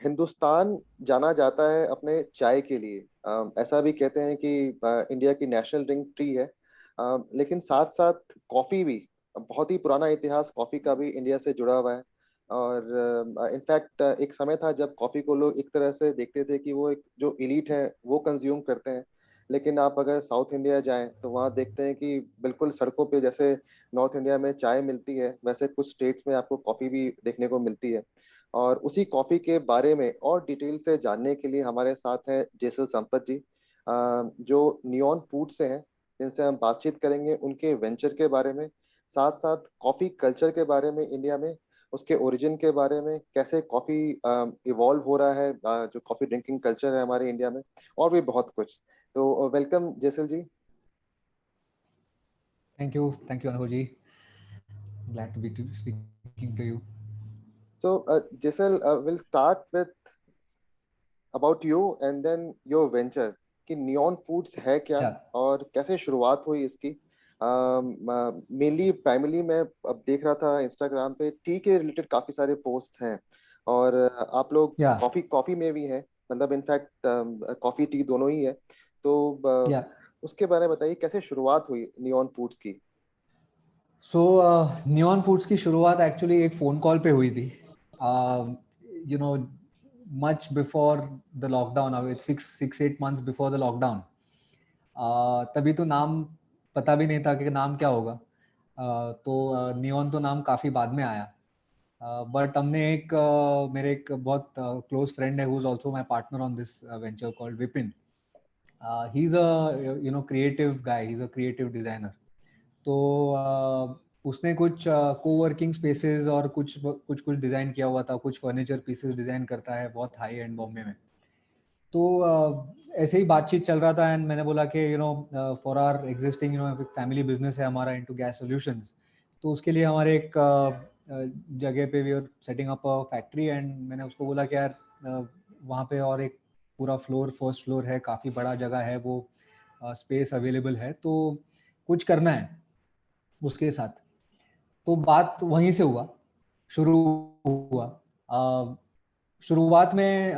हिंदुस्तान जाना जाता है अपने चाय के लिए। ऐसा भी कहते हैं कि इंडिया की नेशनल ड्रिंक टी है। लेकिन साथ साथ कॉफी भी, बहुत ही पुराना इतिहास कॉफी का भी इंडिया से जुड़ा हुआ है। और इनफैक्ट एक समय था जब कॉफी को लोग एक तरह से देखते थे कि वो एक जो इलीट है वो कंज्यूम करते हैं। लेकिन आप अगर साउथ इंडिया जाएं तो वहाँ देखते हैं कि बिल्कुल सड़कों पे जैसे नॉर्थ इंडिया में चाय मिलती है, वैसे कुछ स्टेट्स में आपको कॉफी भी देखने को मिलती है। और उसी कॉफी के बारे में और डिटेल से जानने के लिए हमारे साथ हैं जेसल संपत जी, जो नियॉन फूड से हैं, जिनसे हम बातचीत करेंगे उनके वेंचर के बारे में, साथ साथ कॉफी कल्चर के बारे में इंडिया में, उसके ओरिजिन के बारे में, कैसे कॉफी इवॉल्व हो रहा है, जो कॉफी ड्रिंकिंग कल्चर है हमारे इंडिया में, और भी बहुत कुछ। तो welcome Jesal ji. Thank you, Anubhav ji. Glad to be speaking to you. So Jesal, will start with about you and then your venture, कि नियॉन फूड्स है क्या Yeah, और कैसे शुरुआत हुई इसकी। मेनली प्राइमरली मैं अब देख रहा था इंस्टाग्राम पे टी के रिलेटेड काफी सारे पोस्ट हैं। और आप लोग yeah, कॉफी कॉफी में भी हैं, मतलब इनफैक्ट कॉफी टी दोनों ही है। तो yeah. उसके बारे में बताइए कैसे शुरुआत हुई नियॉन फूड्स की। So, Neon Foods की शुरुआत एक्चुअली एक फ़ोन कॉल पे हुई थी. You know, much before the lockdown, अब 6-8 months before the lockdown. तभी तो नाम पता भी नहीं था कि नाम क्या होगा. तो नियॉन तो नाम काफ़ी बाद में आया. बट हमने मेरे एक बहुत क्लोज फ्रेंड है, who is also my partner on this venture called Vipin. He is a creative guy, he is a creative designer. तो उसने कुछ कोवर्किंग स्पेसेस और कुछ डिजाइन किया हुआ था, कुछ फर्नीचर पीसेस डिजाइन करता है बहुत हाई एंड बॉम्बे में. तो ऐसे ही बातचीत चल रहा था एंड मैंने बोला कि for our existing family business है हमारा इनटू गैस सॉल्यूशंस. तो उसके लिए हमारे एक जगह पे we are setting up a factory and मैंने उसको बोला कि यार वहाँ पे और एक पूरा फ्लोर, फर्स्ट फ्लोर है, काफ़ी बड़ा जगह है, वो स्पेस अवेलेबल है, तो कुछ करना है उसके साथ. तो बात वहीं से शुरू हुआ. अ, शुरुआत में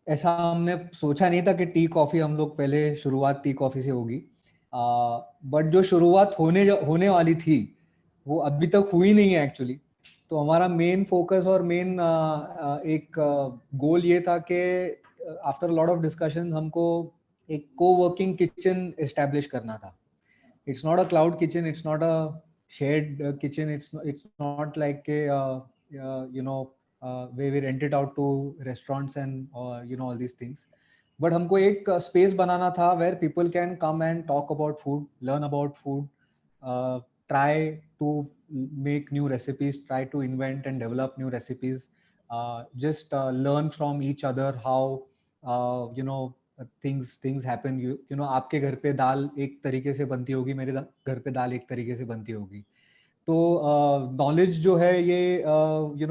ऐसा हमने सोचा नहीं था कि टी कॉफ़ी हम लोग पहले शुरुआत टी कॉफ़ी से होगी. बट जो शुरुआत होने वाली थी वो अभी तक हुई नहीं है एक्चुअली. तो हमारा मेन फोकस और मेन एक गोल ये था कि आफ्टर लॉट ऑफ डिस्कशन हमको एक को वर्किंग किचन एस्टेब्लिश करना था. It's not a cloud kitchen, it's not a shared kitchen, it's not like a where we rent it out to restaurants and all these things. But हमको एक space बनाना था where people can come and talk about food, learn about food, try to make new recipes, try to invent and develop new recipes, just learn from each other how things happen. आपके घर पे दाल एक तरीके से बनती होगी, मेरे घर पे दाल एक तरीके से बनती होगी. तो नॉलेज जो है ये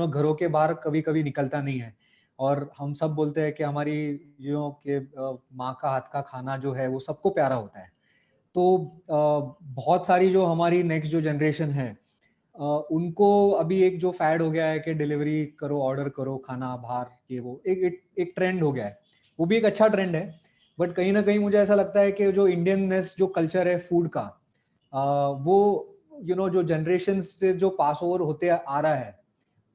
घरों के बाहर कभी कभी निकलता नहीं है. और हम सब बोलते हैं कि हमारी कि माँ का हाथ का खाना जो है वो सबको प्यारा होता है. तो बहुत सारी जो हमारी नेक्स्ट जो जनरेशन है, उनको अभी एक जो फैड हो गया है कि डिलीवरी करो, ऑर्डर करो खाना बाहर, के वो एक ट्रेंड हो गया है. वो भी एक अच्छा ट्रेंड है. बट कहीं ना कहीं मुझे ऐसा लगता है कि जो इंडियननेस जो कल्चर है फूड का, वो जो जनरेशन से जो पास ओवर होते आ रहा है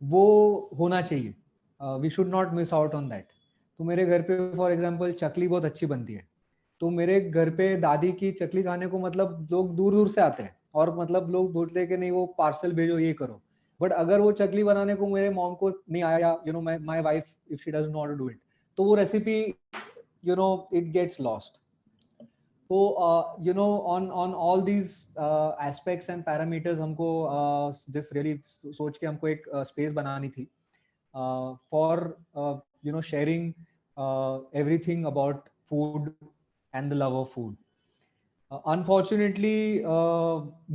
वो होना चाहिए. We should not miss out on that. तो मेरे घर पे फॉर एग्जांपल चकली बहुत अच्छी बनती है. तो मेरे घर पे दादी की चकली खाने को मतलब लोग दूर दूर से आते हैं, और मतलब लोग बोलते हैं कि नहीं वो पार्सल भेजो, ये करो. बट अगर वो चकली बनाने को मेरे मॉम को नहीं आया, my wife if she doesn't know how to do it, तो वो रेसिपी इट गेट्स लॉस्ट. तो on all these aspects and parameters हमको जस्ट रियली सोच के हमको एक स्पेस बनानी थी for sharing everything about food and the love of food. Unfortunately,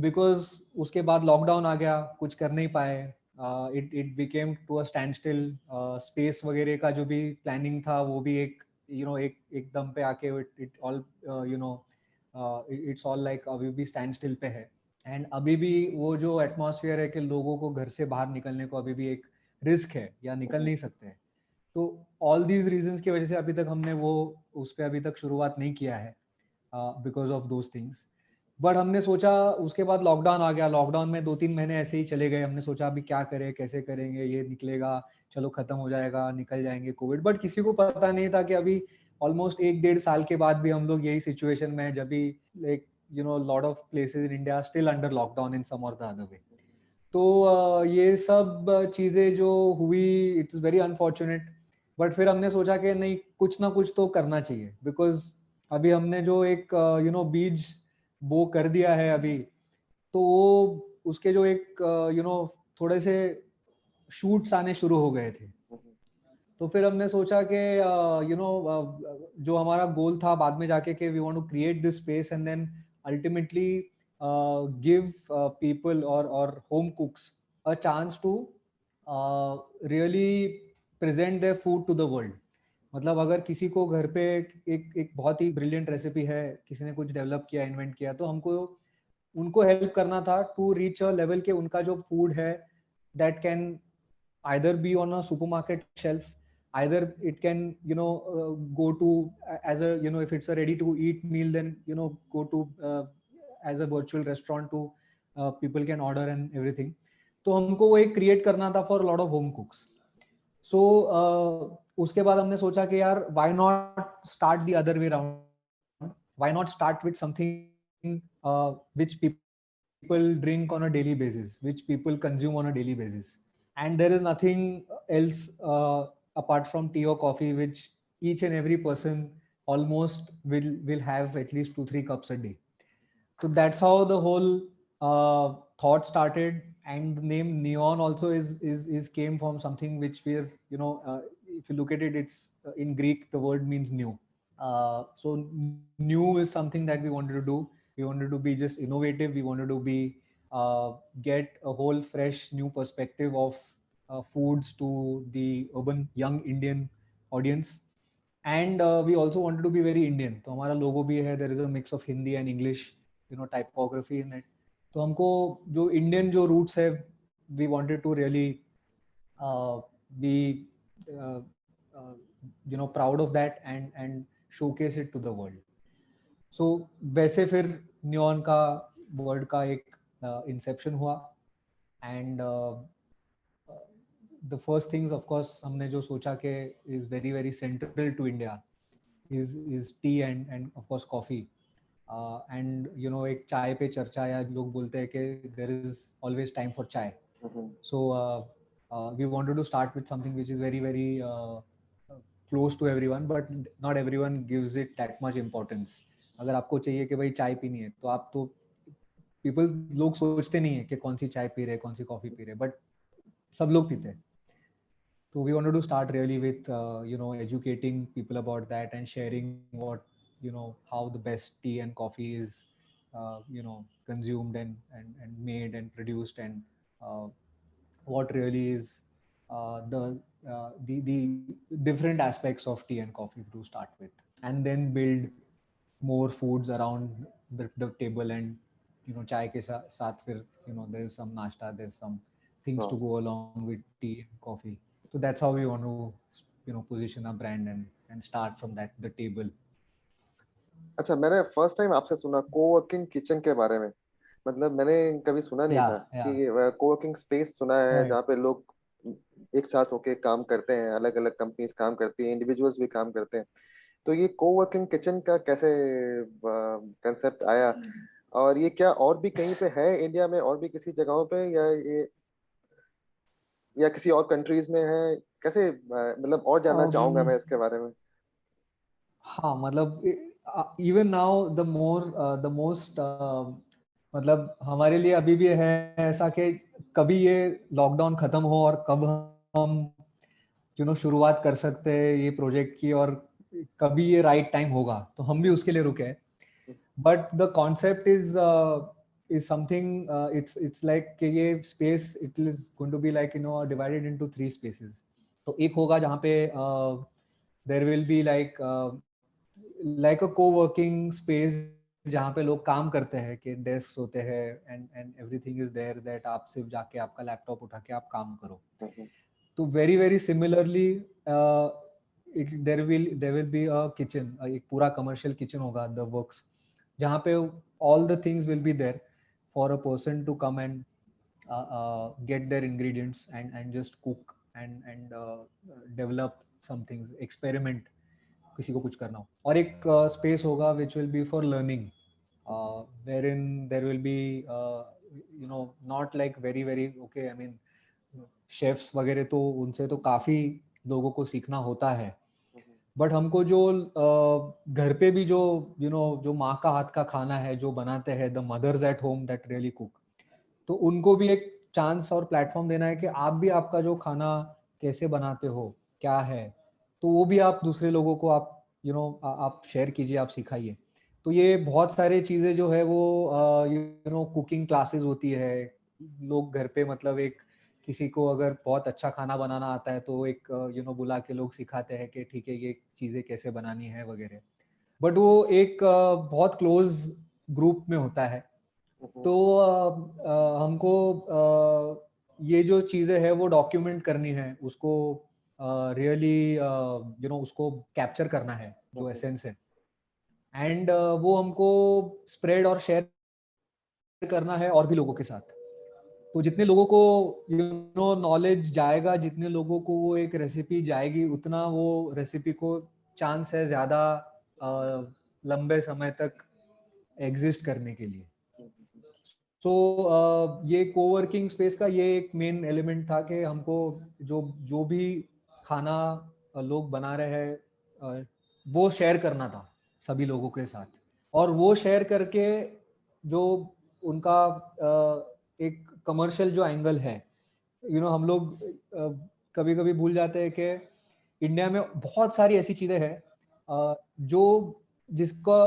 because उसके बाद लॉकडाउन आ गया, कुछ कर नहीं पाए. It became to a standstill. Space वगैरह का जो भी प्लानिंग था वो भी एक एकदम पे आके it all it's all like अभी भी स्टैंड स्टिल पे है. एंड अभी भी वो जो एटमॉस्फेयर है कि लोगों को घर से बाहर निकलने को अभी भी एक रिस्क है या निकल नहीं सकते. तो ऑल दीज रीजंस की वजह से अभी तक हमने वो उस पर अभी तक शुरुआत नहीं किया है, because of those things. But हमने सोचा, उसके बाद लॉकडाउन आ गया. लॉकडाउन में 2-3 महीने ऐसे ही चले गए. हमने सोचा अभी क्या करें, कैसे करेंगे, ये निकलेगा, चलो खत्म हो जाएगा, निकल जाएंगे कोविड. बट किसी को पता नहीं था कि अभी ऑलमोस्ट 1-1.5 साल के बाद भी हम लोग यही सिचुएशन में है, जब भी like lot of places in India still under lockdown in some और द अदर वे. तो ये सब चीज़ें जो हुई, it is very unfortunate. But फिर हमने सोचा कि नहीं, कुछ ना कुछ तो करना चाहिए, बिकॉज अभी हमने जो एक बीज बो कर दिया है अभी, तो वो उसके जो एक थोड़े से शूट्स आने शुरू हो गए थे. तो फिर हमने सोचा कि जो हमारा गोल था बाद में जाके कि we want to create this space and then ultimately give people और home cooks a chance to really present their food to the world. मतलब अगर किसी को घर पे एक बहुत ही ब्रिलियंट रेसिपी है, किसी ने कुछ डेवलप किया, इन्वेंट किया, तो हमको उनको हेल्प करना था टू रीच अ लेवल के उनका जो फूड है that can either be on a supermarket shelf, either it can go to as a if it's a ready to eat meal, then go to as a virtual restaurant to people can order and everything. तो हमको वो एक create करना था for lot of home cooks. So उसके बाद हमने सोचा कि यार why not start the other way round, why not start with something which people drink on a daily basis, which people consume on a daily basis. And there is nothing else apart from tea or coffee which each and every person almost will have at least 2-3 cups a day. So that's how the whole thought started. And the name Neon also is came from something which we're if you look at it, it's in Greek the word means new. So new is something that we wanted to do. We wanted to be just innovative. We wanted to be get a whole fresh new perspective of foods to the urban young Indian audience. And we also wanted to be very Indian. तो हमारा logo भी है, there is a mix of Hindi and English typography in it. तो हमको जो Indian जो roots है, we wanted to really be uh, proud of that and showcase it to the world. So वैसे फिर न्योन का वर्ड का एक इंसेप्शन हुआ. And the first things of course हमने जो सोचा कि is very very central to India is tea and of course coffee. And एक चाय पे चर्चा, या लोग बोलते हैं कि there is always time for chai. So we wanted to start with something which is very very close to everyone, but not everyone gives it that much importance. अगर आपको चाहिए कि भाई चाय पीनी है, तो आप तो लोग सोचते नहीं है कि कौन सी चाय पी रहे, कौन सी कॉफी पी रहे, बट सब लोग पीते हैं. So we wanted to start really with educating people about that and sharing what how the best tea and coffee is consumed and made and produced, and what really is the different aspects of tea and coffee to start with, and then build more foods around the table. And chai ke saath fir there's some nashta, there's some things to go along with tea and coffee. So that's how we want to position our brand and start from that, the table. अच्छा, मैंने first time आपसे सुना coworking kitchen के बारे में. मतलब मैंने कभी सुना नहीं था कि कोवर्किंग स्पेस सुना है जहाँ पे लोग एक साथ होके काम करते हैं, अलग अलग कंपनीज काम करती हैं, इंडिविजुअल्स भी काम करते हैं. तो ये कोवर्किंग किचन का कैसे कंसेप्ट आया, और ये क्या और भी कहीं पे है इंडिया में, और भी किसी जगहों पे, या किसी और कंट्रीज में है, कैसे मतलब और जानना चाहूंगा मैं इसके बारे में. हाँ, मतलब इवन नाउ द मोस्ट मतलब हमारे लिए अभी भी है ऐसा कि कभी ये लॉकडाउन खत्म हो और कब हम शुरुआत कर सकते हैं ये प्रोजेक्ट की, और कभी ये राइट टाइम होगा, तो हम भी उसके लिए रुके हैं. But the concept is something it's like कि ये space it is going to be like divided into 3 spaces. तो एक होगा जहाँ पे there will be like a co-working space जहाँ पे लोग काम करते हैं, कि डेस्क होते हैं and everything is there that आप सिर्फ जाके आपका लैपटॉप उठा के आप काम करो. तो very very similarly there will be a kitchen, एक पूरा कमर्शियल किचन होगा द वर्क्स, जहाँ पे all the things will be there for a person to come and get their ingredients and just cook and develop some things, experiment, किसी को कुछ करना हो. और एक space होगा which will be for learning, wherein there will be not like very very okay, I mean chefs वगैरह तो उनसे तो काफ़ी लोगों को सीखना होता है, बट हमको जो घर पे भी जो जो माँ का हाथ का खाना है जो बनाते हैं, the mothers at home that really cook, तो उनको भी एक चांस और प्लेटफॉर्म देना है कि आप भी आपका जो खाना कैसे बनाते हो, क्या है, तो वो भी आप दूसरे लोगों को आप आप शेयर कीजिए, आप सिखाइए. तो ये बहुत सारे चीज़ें जो है वो कुकिंग क्लासेस होती है. लोग घर पे मतलब एक किसी को अगर बहुत अच्छा खाना बनाना आता है तो एक बुला के लोग सिखाते हैं कि ठीक है ये चीज़ें कैसे बनानी है वगैरह. बट वो एक बहुत क्लोज ग्रुप में होता है. तो हमको ये जो चीज़ें हैं वो डॉक्यूमेंट करनी है, उसको रियली उसको कैप्चर करना है जो एसेंस है, एंड वो हमको स्प्रेड और शेयर करना है और भी लोगों के साथ. तो जितने लोगों को नॉलेज जाएगा, जितने लोगों को वो एक रेसिपी जाएगी, उतना वो रेसिपी को चांस है ज़्यादा लंबे समय तक एग्जिस्ट करने के लिए. सो ये कोवर्किंग स्पेस का ये एक मेन एलिमेंट था कि हमको जो भी खाना लोग बना रहे हैं वो शेयर करना था सभी लोगों के साथ, और वो शेयर करके जो उनका एक कमर्शियल जो एंगल है, हम लोग कभी कभी भूल जाते हैं कि इंडिया में बहुत सारी ऐसी चीज़ें हैं जो जिसका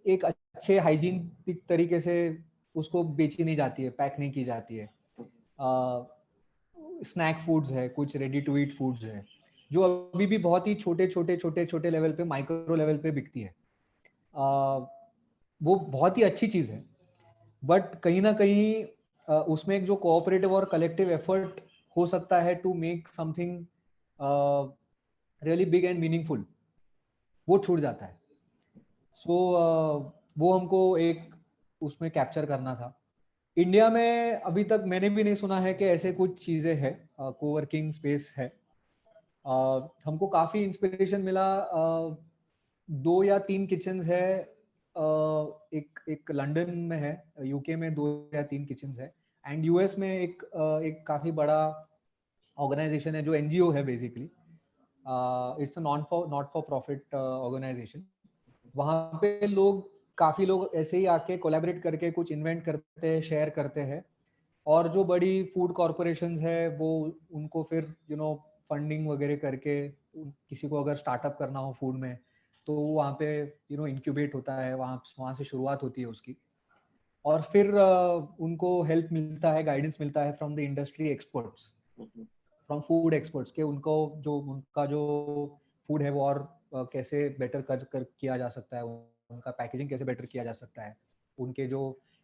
एक अच्छे हाइजीनिक तरीके से उसको बेची नहीं जाती है, पैक नहीं की जाती है. स्नैक फूड्स है, कुछ रेडी टू ईट फूड्स है जो अभी भी बहुत ही छोटे छोटे छोटे छोटे लेवल पे, माइक्रो लेवल पे बिकती है. वो बहुत ही अच्छी चीज़ है, बट कहीं ना कहीं उसमें एक जो कोऑपरेटिव और कलेक्टिव एफर्ट हो सकता है to make something really big and meaningful, वो छूट जाता है. सो वो हमको एक उसमें कैप्चर करना था. इंडिया में अभी तक मैंने भी नहीं सुना है कि ऐसे कुछ चीज़ें हैं, कोवर्किंग स्पेस है. हमको काफ़ी इंस्पिरेशन मिला, 2 या 3 किचन्स है, एक लंदन में है, यूके में 2 या 3 किचन्स है, एंड यूएस में एक काफ़ी बड़ा ऑर्गेनाइजेशन है जो एनजीओ है basically. It's a not for profit organisation. वहाँ पे काफ़ी लोग ऐसे ही आके कोलैबोरेट करके कुछ इन्वेंट करते हैं, शेयर करते हैं, और जो बड़ी फूड कॉरपोरेशंस है वो उनको फिर फंडिंग वगैरह करके किसी को अगर स्टार्टअप करना हो फूड में, तो वहाँ पे इंक्यूबेट होता है, वहाँ से शुरुआत होती है उसकी, और फिर उनको हेल्प मिलता है, गाइडेंस मिलता है from the industry experts, from food experts के उनका जो फूड है वो और कैसे बेटर कर किया जा सकता है, उनका पैकेजिंग कैसे बेटर किया जा सकता है, उनके जो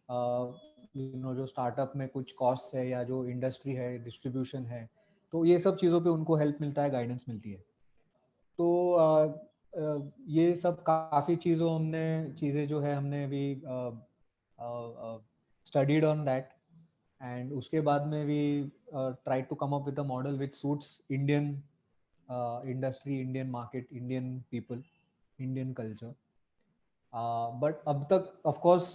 जो स्टार्टअप में कुछ कॉस्ट है या जो इंडस्ट्री है, डिस्ट्रीब्यूशन है, तो ये सब चीज़ों पे उनको हेल्प मिलता है, गाइडेंस मिलती है. तो ये सब काफ़ी चीज़ें जो है हमने भी स्टडीड ऑन दैट, एंड उसके बाद में भी try to come up with a model which suits Indian industry, Indian market, Indian people, Indian culture. But अब तक ऑफ कोर्स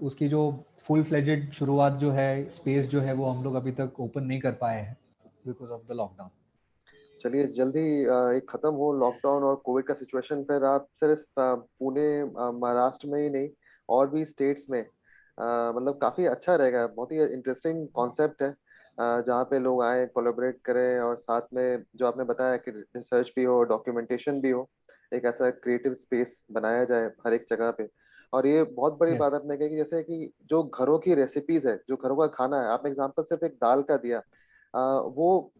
उसकी जो फुल फ्लेजेड शुरुआत जो है, स्पेस जो है, वो हम लोग अभी तक ओपन नहीं कर पाए हैं बिकॉज ऑफ द लॉकडाउन. चलिए जल्दी एक खत्म हो लॉकडाउन और कोविड का सिचुएशन, फिर आप सिर्फ पुणे महाराष्ट्र में ही नहीं और भी स्टेट्स में मतलब काफी अच्छा रहेगा. बहुत ही इंटरेस्टिंग कॉन्सेप्ट है जहाँ पे लोग आए, कोलैबोरेट करें, और साथ में जो आपने बताया कि रिसर्च भी हो, डॉक्यूमेंटेशन भी हो, एक ऐसा क्रिएटिव स्पेस बनाया जाए हर एक जगह पे. और ये बहुत बड़ी Yeah. बात आपने कही कि जैसे कि जो घरों की रेसिपीज है, जो घरों का खाना है, आपने एग्जांपल सिर्फ एक दाल का दिया, वो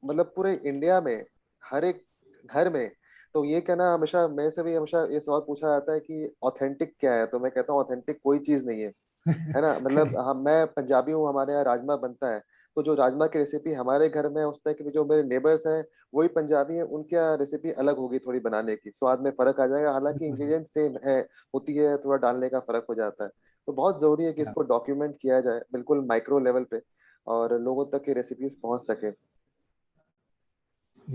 मतलब पूरे इंडिया में हर एक घर में. तो ये कहना, हमेशा मेरे से भी हमेशा ये सवाल पूछा जाता है कि ऑथेंटिक क्या है, तो मैं कहता हूँ ऑथेंटिक कोई चीज नहीं है, है ना. मतलब Correct. हम मैं पंजाबी हूँ, हमारे यहाँ राजमा बनता है, तो जो राजमा की रेसिपी हमारे घर में, उस तरह के जो मेरे नेबर्स हैं वही पंजाबी हैं, उनकी रेसिपी अलग होगी थोड़ी बनाने की, स्वाद में फर्क आ जाएगा, हालांकि बिल्कुल। इंग्रेडिएंट सेम है, होती है, थोड़ा डालने का फर्क हो जाता है। तो बहुत जरूरी है कि या इसको डॉक्यूमेंट किया जाए बिल्कुल माइक्रो लेवल पे, और लोगों तक की रेसिपीज पहुंच सके।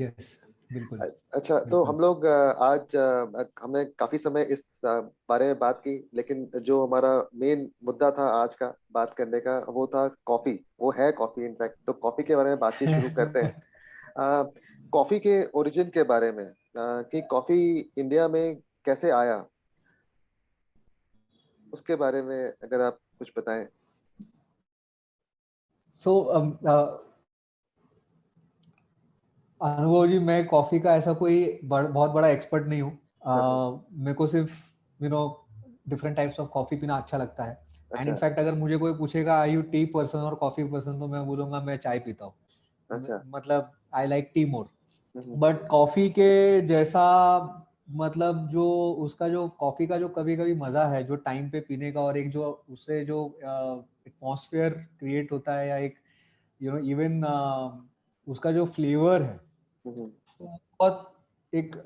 यस, बिल्कुल अच्छा, तो बिल्कुल। हम लोग आज हमने काफी समय इस बारे में बात की, लेकिन जो हमारा मेन मुद्दा था आज का बात करने का, वो था कॉफी, वो है कॉफी इनफैक्ट। तो कॉफी के बारे में बातचीत शुरू करते हैं। अ, कॉफी के ओरिजिन के बारे में, कि कॉफी इंडिया में कैसे आया, उसके बारे में अगर आप कुछ बताएं। सो अनुभव जी, मैं कॉफी का ऐसा कोई बहुत बड़ा एक्सपर्ट नहीं हूँ। हाँ, मेरे को सिर्फ you know different types of coffee पीना अच्छा लगता है। एंड अच्छा इनफैक्ट अगर मुझे कोई पूछेगा आई यू टी पर्सन और कॉफी पर्सन, तो मैं बोलूंगा मैं चाय पीता हूँ। अच्छा। मतलब I like T more. Hmm, but coffee के जैसा, मतलब जो उसका जो कॉफी का जो कभी कभी मजा है जो टाइम पे पीने का, और एक जो उससे जो एटमॉस्फेयर क्रिएट होता है, या एक इवन उसका जो फ्लेवर है, हम्म, तो बहुत एक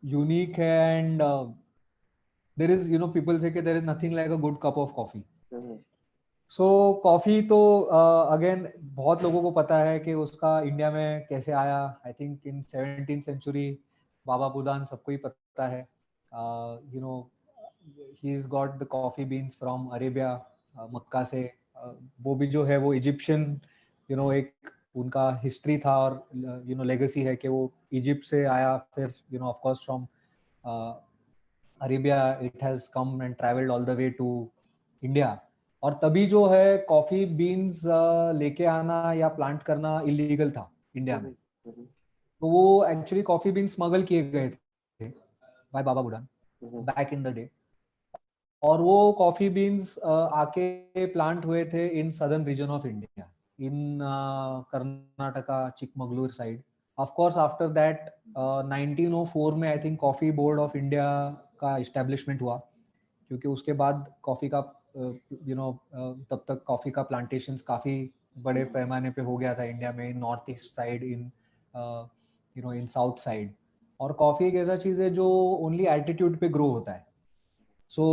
यूनिक है। एंड देयर इज पीपल से there is nothing like a good cup of coffee. Hmm, so coffee तो अगेन बहुत लोगों को पता है कि उसका इंडिया में कैसे आया। I think in 17th century Baba Budan सबको ही पता है। You know he is got the coffee beans from Arabia, Mecca से। वो भी जो है वो इजिप्शियन, एक उनका हिस्ट्री था, और लेगेसी है कि वो इजिप्ट से आया, फिर of course from Arabia it has come and travelled all the way to India. और तभी जो है कॉफी बीन्स लेके आना या प्लांट करना इलीगल था इंडिया में। हम्म, हम्म, तो वो एक्चुअली कॉफी बीन्स स्मगल किए गए थे by Baba Budan hmm, back in the day. और वो कॉफी बीन्स आके प्लांट हुए थे in southern region of India, in Karnataka, Chikmagalur side. Of course after that 1904 में I think coffee board of India का इस्टेब्लिशमेंट हुआ, क्योंकि उसके बाद कॉफी का तब तक कॉफी का प्लांटेशंस काफी बड़े पैमाने पे हो गया था इंडिया में, इन नॉर्थ ईस्ट साइड, इन इन साउथ साइड। और कॉफी एक ऐसा चीज है जो ओनली एल्टीट्यूड पे ग्रो होता है। सो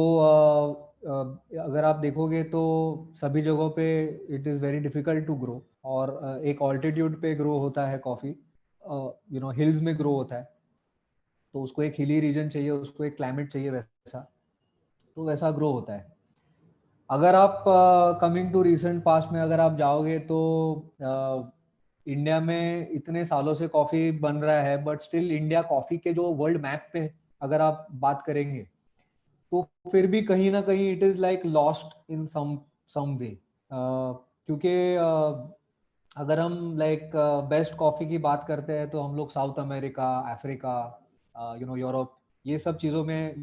अगर आप देखोगे तो सभी जगहों पे it is very difficult to grow. और एक ऑल्टीट्यूड पे ग्रो होता है कॉफ़ी, हिल्स में ग्रो होता है, तो उसको एक हिली रीजन चाहिए, उसको एक क्लाइमेट चाहिए वैसा, तो वैसा ग्रो होता है। अगर आप कमिंग टू रिसेंट पास्ट में अगर आप जाओगे तो इंडिया में इतने सालों से कॉफ़ी बन रहा है, बट स्टिल इंडिया कॉफ़ी के जो वर्ल्ड मैप पे अगर आप बात करेंगे, तो फिर भी कहीं ना कहीं it is like lost in some way. क्योंकि अगर हम लाइक बेस्ट कॉफी की बात करते हैं तो हम लोग साउथ अमेरिका, अफ्रीका, यूरोप, ये सब चीजों में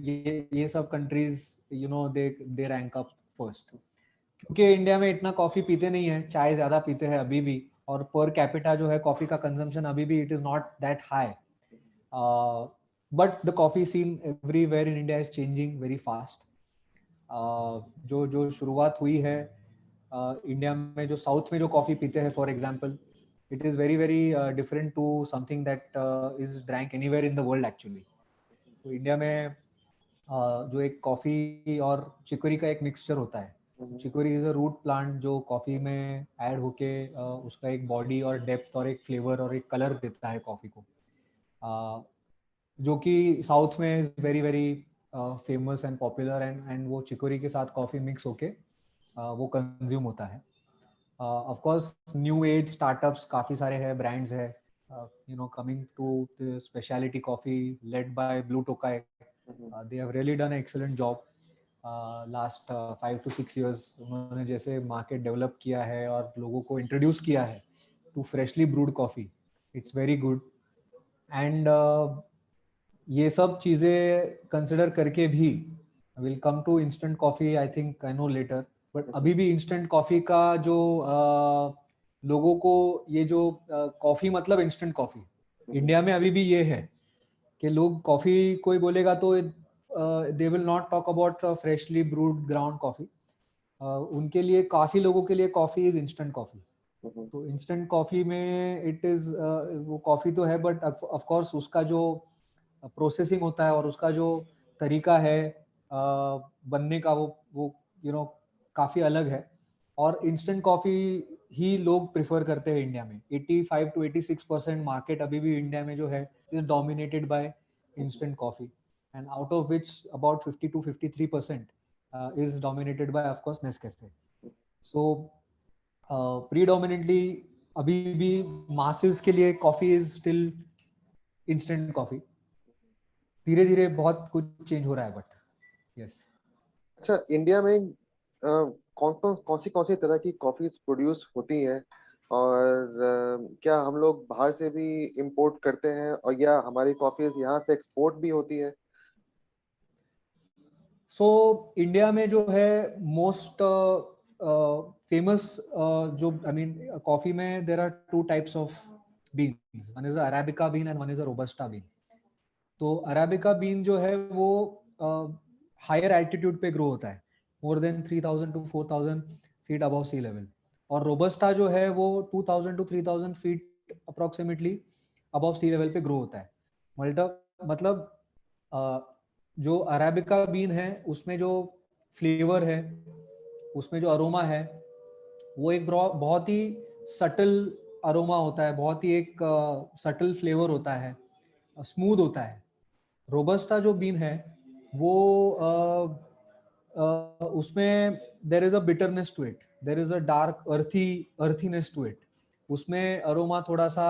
ये सब countries they rank up first. क्योंकि इंडिया में इतना कॉफी पीते नहीं है, चाय ज्यादा पीते हैं अभी भी, और पर कैपिटा जो है कॉफी का कंजम्पशन अभी भी it is not that high. But the coffee scene everywhere in India is changing very fast. जो जो शुरुआत हुई है इंडिया में, जो साउथ में जो कॉफी पीते हैं for example, it is very very different to something that is drank anywhere in the world actually. तो इंडिया में जो एक कॉफी और चिकोरी का एक मिक्सचर होता है। तो hmm, chicory is a root plant जो कॉफी में ऐड होके उसका एक बॉडी और डेप्थ और एक फ्लेवर और एक कलर देता है कॉफी को, जो कि साउथ में is very very famous and popular. And वो चिकोरी के साथ कॉफी मिक्स होके वो कंज्यूम होता है। Of course new age startups काफ़ी सारे हैं, ब्रांड्स है, coming to the speciality coffee led by Blue Tokai. Hmm, they have really done excellent job last 5 to 6 years। उन्होंने जैसे मार्केट डेवलप किया है और लोगों को इंट्रोड्यूस किया है to freshly brewed coffee, it's very good. And ये सब चीज़ें कंसिडर करके भी will come to instant coffee, I think I know later. But hmm, अभी भी इंस्टेंट कॉफ़ी का जो लोगों को ये जो कॉफ़ी मतलब इंस्टेंट कॉफ़ी, हम्म, इंडिया में अभी भी ये है कि लोग कॉफ़ी कोई बोलेगा तो they will not talk about freshly brood ground coffee. उनके लिए, काफ़ी लोगों के लिए कॉफ़ी इज इंस्टेंट कॉफ़ी। तो इंस्टेंट कॉफी में इट इज वो कॉफी तो है, बट ऑफ कोर्स उसका जो प्रोसेसिंग होता है और उसका जो तरीका है बनने का, वो काफ़ी अलग है। और इंस्टेंट कॉफ़ी ही लोग प्रिफर करते हैं इंडिया में। 85 to 86% मार्केट अभी भी इंडिया में जो है is dominated by instant coffee, and out of which about 50 to 53% is dominated by of course Nescafe. So predominantly अभी भी मासेस के लिए coffee is still instant coffee. धीरे धीरे बहुत कुछ चेंज हो रहा है, बट यस। अच्छा, इंडिया में कौन सी तरह की कॉफीज प्रोड्यूस होती हैं, और क्या हम लोग बाहर से भी इंपोर्ट करते हैं, और या हमारी कॉफीज यहाँ से एक्सपोर्ट भी होती है? सो इंडिया में जो है मोस्ट फेमस जो आई मीन कॉफी में there are two types of beans, one is arabica bean and one is robusta bean. तो अरेबिका बीन जो है वो हायर एल्टीट्यूड पे ग्रो होता है, more than 3000 to 4000 feet above sea level. और रोबस्टा जो है वो 2000 to 3000 feet approximately above sea level पे ग्रो होता है। मतलब जो अरेबिका बीन है उसमें जो फ्लेवर है, उसमें जो अरोमा है, वो एक बहुत ही सटल अरोमा होता है, बहुत ही एक सटल फ्लेवर होता है, स्मूथ होता है। रोबस्टा जो बीन है वो उसमें there is a bitterness to it, there is a dark earthiness to it. उसमें अरोमा थोड़ा सा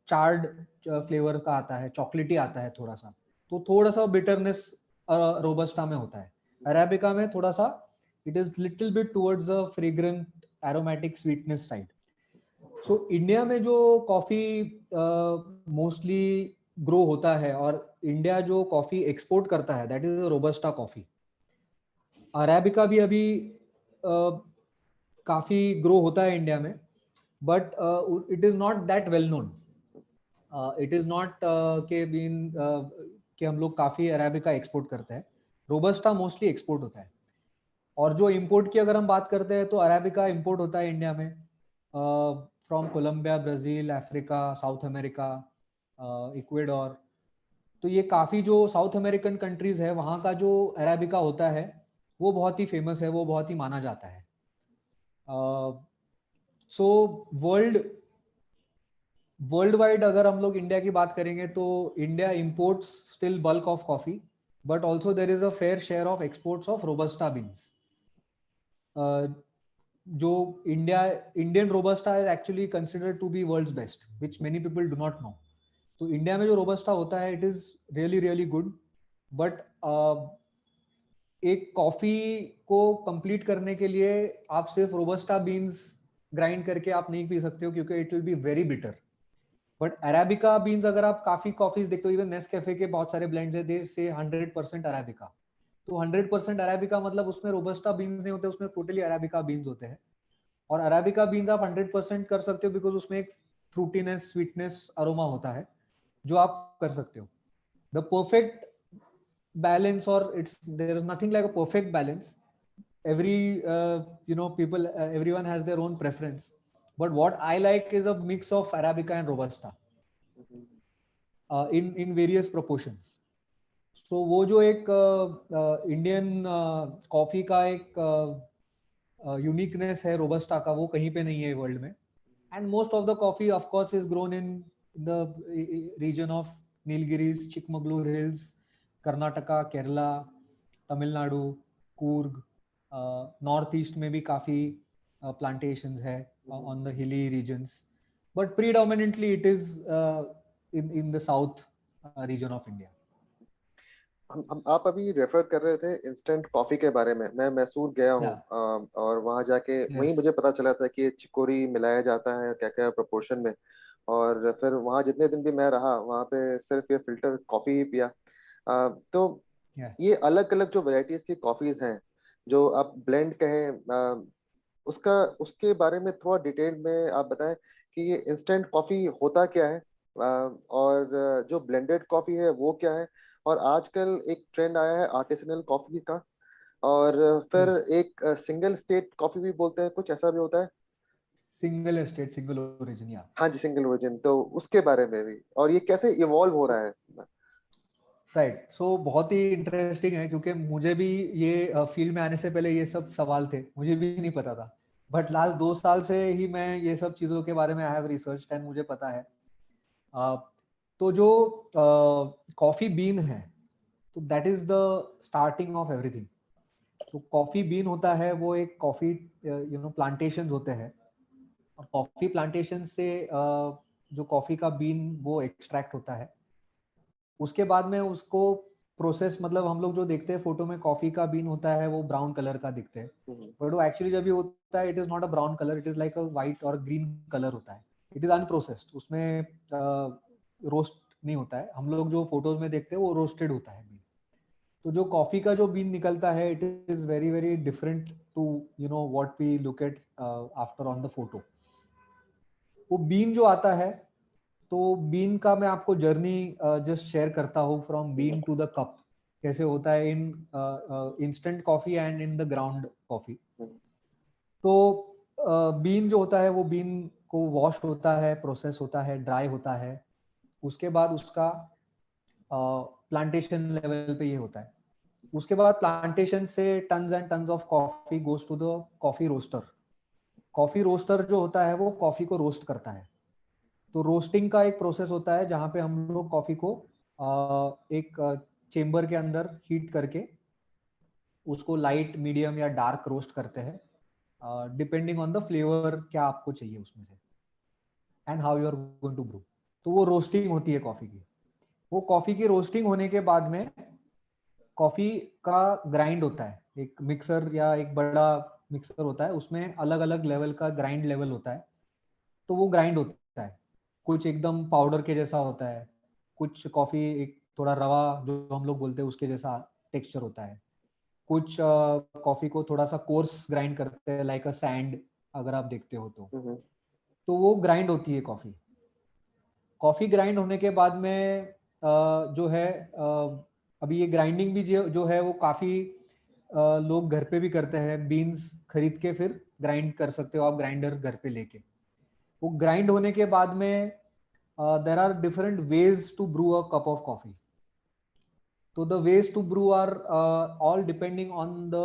चार्ड फ्लेवर का आता है, चॉकलेटी आता है थोड़ा सा, तो थोड़ा सा बिटरनेस रोबस्टा में होता है। अरेबिका में थोड़ा सा it is little bit towards a fragrant aromatic sweetness side. So India में जो कॉफी मोस्टली ग्रो होता है और इंडिया जो कॉफी एक्सपोर्ट करता है that is robusta coffee. Arabica भी अभी काफी ग्रो होता है इंडिया में, but it is not that well known. It is not के बीन कि हम लोग काफी अरेबिका एक्सपोर्ट करते हैं। रोबस्टा मोस्टली एक्सपोर्ट होता है। और जो इंपोर्ट की अगर हम बात करते हैं तो अरेबिका इंपोर्ट होता है इंडिया में from Colombia, Brazil, Africa, South America, Ecuador. तो ये काफ़ी जो साउथ अमेरिकन कंट्रीज है वहाँ का जो अरेबिका होता है वो बहुत ही फेमस है, वो बहुत ही माना जाता है। सो वर्ल्ड वाइड अगर हम लोग इंडिया की बात करेंगे तो India imports still bulk of coffee, but also there is a fair share of exports of robusta beans. जो Indian robusta is actually considered to be world's best, which many people do not know. तो India में जो robusta होता है it is really really good, but एक coffee को complete करने के लिए आप सिर्फ रोबस्टा बीन्स ग्राइंड करके आप नहीं पी सकते हो, क्योंकि it will be very bitter. But arabica beans अगर आप काफी कॉफीज देखते हो, इवन नेस्कैफे के बहुत सारे ब्लेंड्स है दे से 100% अरेबिका। तो 100% अरेबिका मतलब उसमें रोबस्टा बीन्स नहीं होते, उसमें टोटली अरेबिका बीन्स होते हैं। और अरेबिका बीन्स आप 100% कर सकते हो बिकॉज उसमें एक फ्रूटीनेस, स्वीटनेस, अरोमा होता है जो आप कर सकते हो। The perfect balance, or it's there is nothing like a perfect balance. Every people, everyone has their own preference, but what I like is a mix of Arabica and Robusta in various proportions. So वो जो एक Indian coffee का एक uniqueness है robusta का, वो कहीं पे नहीं है वर्ल्ड में। And most of the coffee of course is grown in the region of Nilgiris, Chikmagalur hills, Karnataka, Kerala, Tamil Nadu, Coorg. North east में भी काफ़ी प्लांटेशंस है on the hilly regions, but predominantly it is in the south region of India. आप अभी refer कर रहे थे instant coffee के बारे में। मैं मैसूर गया हूँ, और वहाँ जाके वहीं मुझे पता चला था कि चिकोरी मिलाया जाता है क्या क्या प्रोपोर्शन में। और फिर वहाँ जितने दिन भी मैं रहा वहाँ पे सिर्फ ये फिल्टर कॉफी ही पिया। तो ये अलग अलग जो वैरायटीज की कॉफीज हैं जो आप ब्लेंड कहें, उसका उसके बारे में थोड़ा डिटेल में आप बताएं कि ये इंस्टेंट कॉफी होता क्या है, और जो ब्लेंडेड कॉफी है वो क्या है। और आजकल एक ट्रेंड आया है आर्टिसनल कॉफी का, और फिर एक सिंगल स्टेट कॉफी भी बोलते हैं, कुछ ऐसा भी होता है। सिंगल एस्टेट, सिंगल ओरिजिन, या हाँ जी, सिंगल ओरिजिन, तो उसके बारे में भी, और ये कैसे इवॉल्व हो रहा है। राइट। सो बहुत ही इंटरेस्टिंग है, क्योंकि मुझे भी ये फील्ड में आने से पहले ये सब सवाल थे, मुझे भी नहीं पता था। बट लास्ट 2 साल से ही मैं ये सब चीज़ों के बारे में आई हैव रिसर्च एंड मुझे पता है। अ, तो जो कॉफ़ी बीन है, तो that is the starting of everything. तो कॉफ़ी बीन होता है, वो एक कॉफ़ी प्लांटेशन होते हैं, और कॉफ़ी प्लांटेशन से जो कॉफ़ी का बीन वो एक्सट्रैक्ट होता है। उसके बाद में उसको प्रोसेस, मतलब हम लोग जो देखते हैं फोटो में कॉफी का बीन होता है वो ब्राउन कलर का दिखते हैं, बट वो एक्चुअली जब ये होता है it is not a brown colour, it is like a white और ग्रीन कलर होता है। इट इज अनप्रोसेस्ड, उसमें रोस्ट नहीं होता है। हम लोग जो फोटोज में देखते हैं वो रोस्टेड होता है बीन। तो जो कॉफी का जो बीन निकलता है it is very very different to what we look at after on the photo. वो बीन जो आता है, तो बीन का मैं आपको जर्नी जस्ट शेयर करता हूँ, from bean to the cup, कैसे होता है in instant coffee and in the ground coffee. तो बीन जो होता है वो बीन को वॉश होता है, प्रोसेस होता है, ड्राई होता है। उसके बाद उसका प्लांटेशन लेवल पे ये होता है। उसके बाद प्लांटेशन से tons and tons of coffee goes to the coffee roaster. Coffee roaster जो होता है वो कॉफी को रोस्ट करता है। तो रोस्टिंग का एक प्रोसेस होता है जहाँ पे हम लोग कॉफी को एक चेम्बर के अंदर हीट करके उसको लाइट, मीडियम या डार्क रोस्ट करते हैं, डिपेंडिंग ऑन द फ्लेवर क्या आपको चाहिए उसमें से, and how you are going to brew. तो वो रोस्टिंग होती है कॉफी की। वो कॉफी की रोस्टिंग होने के बाद में कॉफी का ग्राइंड होता है, एक मिक्सर या एक बड़ा मिक्सर होता है, उसमें अलग अलग लेवल का ग्राइंड लेवल होता है। तो वो ग्राइंड होता है, कुछ एकदम पाउडर के जैसा होता है, कुछ कॉफी एक थोड़ा रवा जो हम लोग बोलते हैं उसके जैसा टेक्सचर होता है, कुछ कॉफी को थोड़ा सा कोर्स ग्राइंड करते हैं लाइक अ सैंड, अगर आप देखते हो तो वो ग्राइंड होती है कॉफी। कॉफी ग्राइंड होने के बाद में जो है अभी ये ग्राइंडिंग भी जो है वो काफी लोग घर पे भी करते हैं, बीन्स खरीद के फिर ग्राइंड कर सकते हो आप ग्राइंडर घर पे लेके। वो ग्राइंड होने के बाद में there are different ways to brew a cup of coffee. तो the ways to brew are all depending on the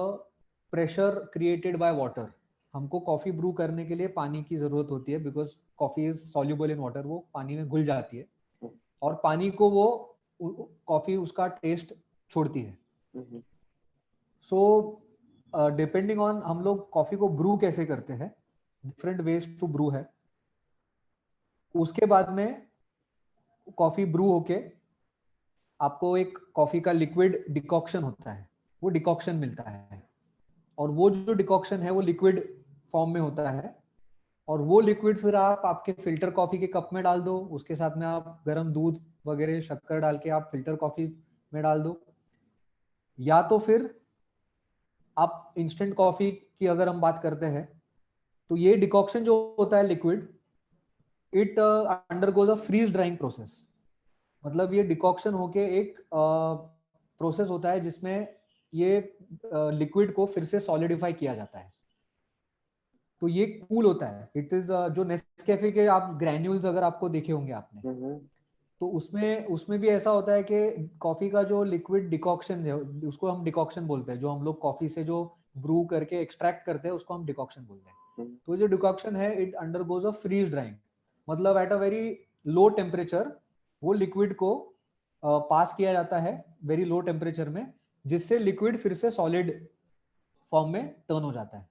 pressure created by water. हमको कॉफी ब्रू करने के लिए पानी की जरूरत होती है, because coffee is soluble in water, वो पानी में घुल जाती है, और पानी को वो कॉफी उसका टेस्ट छोड़ती है। सो डिपेंडिंग ऑन हम लोग कॉफी को ब्रू कैसे करते हैं, डिफरेंट वेज टू ब्रू है। उसके बाद में कॉफी ब्रू होके आपको एक कॉफी का लिक्विड डिकॉक्शन होता है, वो डिकॉक्शन मिलता है, और वो जो डिकॉक्शन है वो लिक्विड फॉर्म में होता है। और वो लिक्विड फिर आप आपके फिल्टर कॉफी के कप में डाल दो, उसके साथ में आप गर्म दूध वगैरह शक्कर डाल के आप फिल्टर कॉफी में डाल दो, या तो फिर आप इंस्टेंट कॉफी की अगर हम बात करते हैं, तो ये डिकॉक्शन जो होता है liquid, it undergoes a freeze drying process. मतलब ये डिकॉक्शन होके एक प्रोसेस होता है जिसमें ये लिक्विड को फिर से सॉलिडिफाई किया जाता है। तो ये कूल होता है। इट इज जो नेस्कैफे के आप ग्रैन्यूल्स अगर आपको देखे होंगे आपने, तो उसमें उसमें भी ऐसा होता है कि कॉफी का जो लिक्विड डिकॉक्शन है उसको हम डिकॉक्शन बोलते हैं, जो हम लोग कॉफी से जो ब्रू करके एक्सट्रैक्ट करते हैं उसको हम डिकॉक्शन बोलते हैं। तो जो डिकॉक्शन है it undergoes a freeze drying, मतलब at a very low temperature वो लिक्विड को पास किया जाता है वेरी लो टेम्परेचर में, जिससे लिक्विड फिर से सॉलिड फॉर्म में टर्न हो जाता है।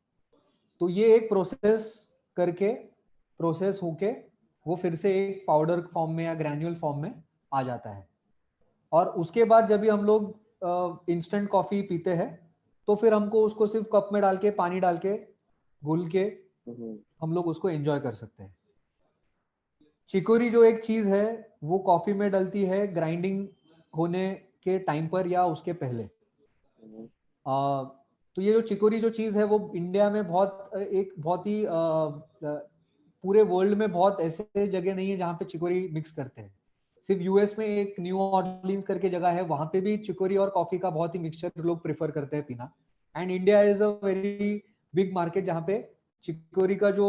तो ये एक प्रोसेस करके, प्रोसेस होके वो फिर से एक पाउडर फॉर्म में या ग्रैन्यूल फॉर्म में आ जाता है। और उसके बाद जब भी हम लोग इंस्टेंट कॉफी पीते हैं, तो फिर हमको उसको सिर्फ कप में डाल के पानी डाल के घुल के हम लोग उसको एंजॉय कर सकते हैं। चिकोरी जो एक चीज है वो कॉफी में डलती है ग्राइंडिंग होने के टाइम पर या उसके पहले। तो ये जो चिकोरी जो चीज है वो इंडिया में एक बहुत ही पूरे वर्ल्ड में बहुत ऐसे जगह नहीं है जहाँ पे चिकोरी मिक्स करते हैं। सिर्फ यूएस में एक न्यू ऑर्लिन्स करके जगह है, वहां पे भी चिकोरी और कॉफी का बहुत ही मिक्सचर लोग प्रेफर करते हैं पीना। And India is a very big market जहाँ पे चिकोरी का जो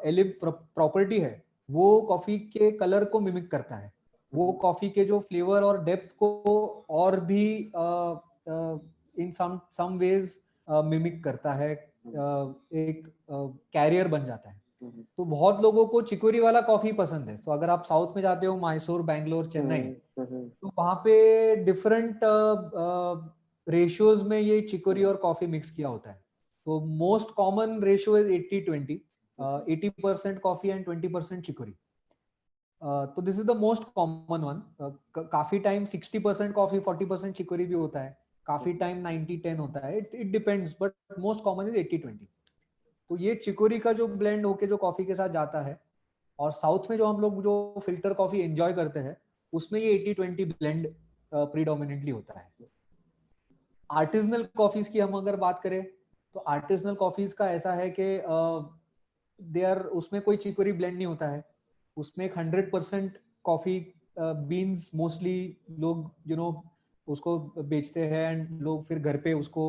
एलिब प्रॉपर्टी है वो कॉफी के कलर को मिमिक करता है, वो कॉफी के जो फ्लेवर और डेप्थ को और भी इन सम वेज मिमिक करता है, एक कैरियर बन जाता है। तो बहुत लोगों को चिकोरी वाला कॉफी पसंद है। तो अगर आप साउथ में जाते हो, मैसूर, बैंगलोर, चेन्नई, तो वहां पे डिफरेंट रेशियोज में ये चिकोरी और कॉफी मिक्स किया होता है। तो most common ratio is 80-20, 80% coffee and 20% chicory. तो this is the most common one. काफी टाइम 60% कॉफी 40% चिकोरी भी होता है, काफी टाइम 90-10 होता है, it depends, but most common is 80-20। तो ये चिकोरी का जो ब्लेंड होके जो कॉफी के साथ जाता है, और साउथ में जो हम लोग जो फिल्टर कॉफी एंजॉय करते हैं उसमें ये 80-20 ब्लेंड प्रीडोमिनेंटली होता है। आर्टिजनल कॉफीज की हम अगर बात करें तो आर्टिजनल कॉफीज का ऐसा है कि दे आर, उसमें कोई चिकोरी ब्लेंड नहीं होता है, उसमें एक 100% कॉफी बीन्स मोस्टली लोग उसको बेचते हैं, एंड लोग फिर घर पे उसको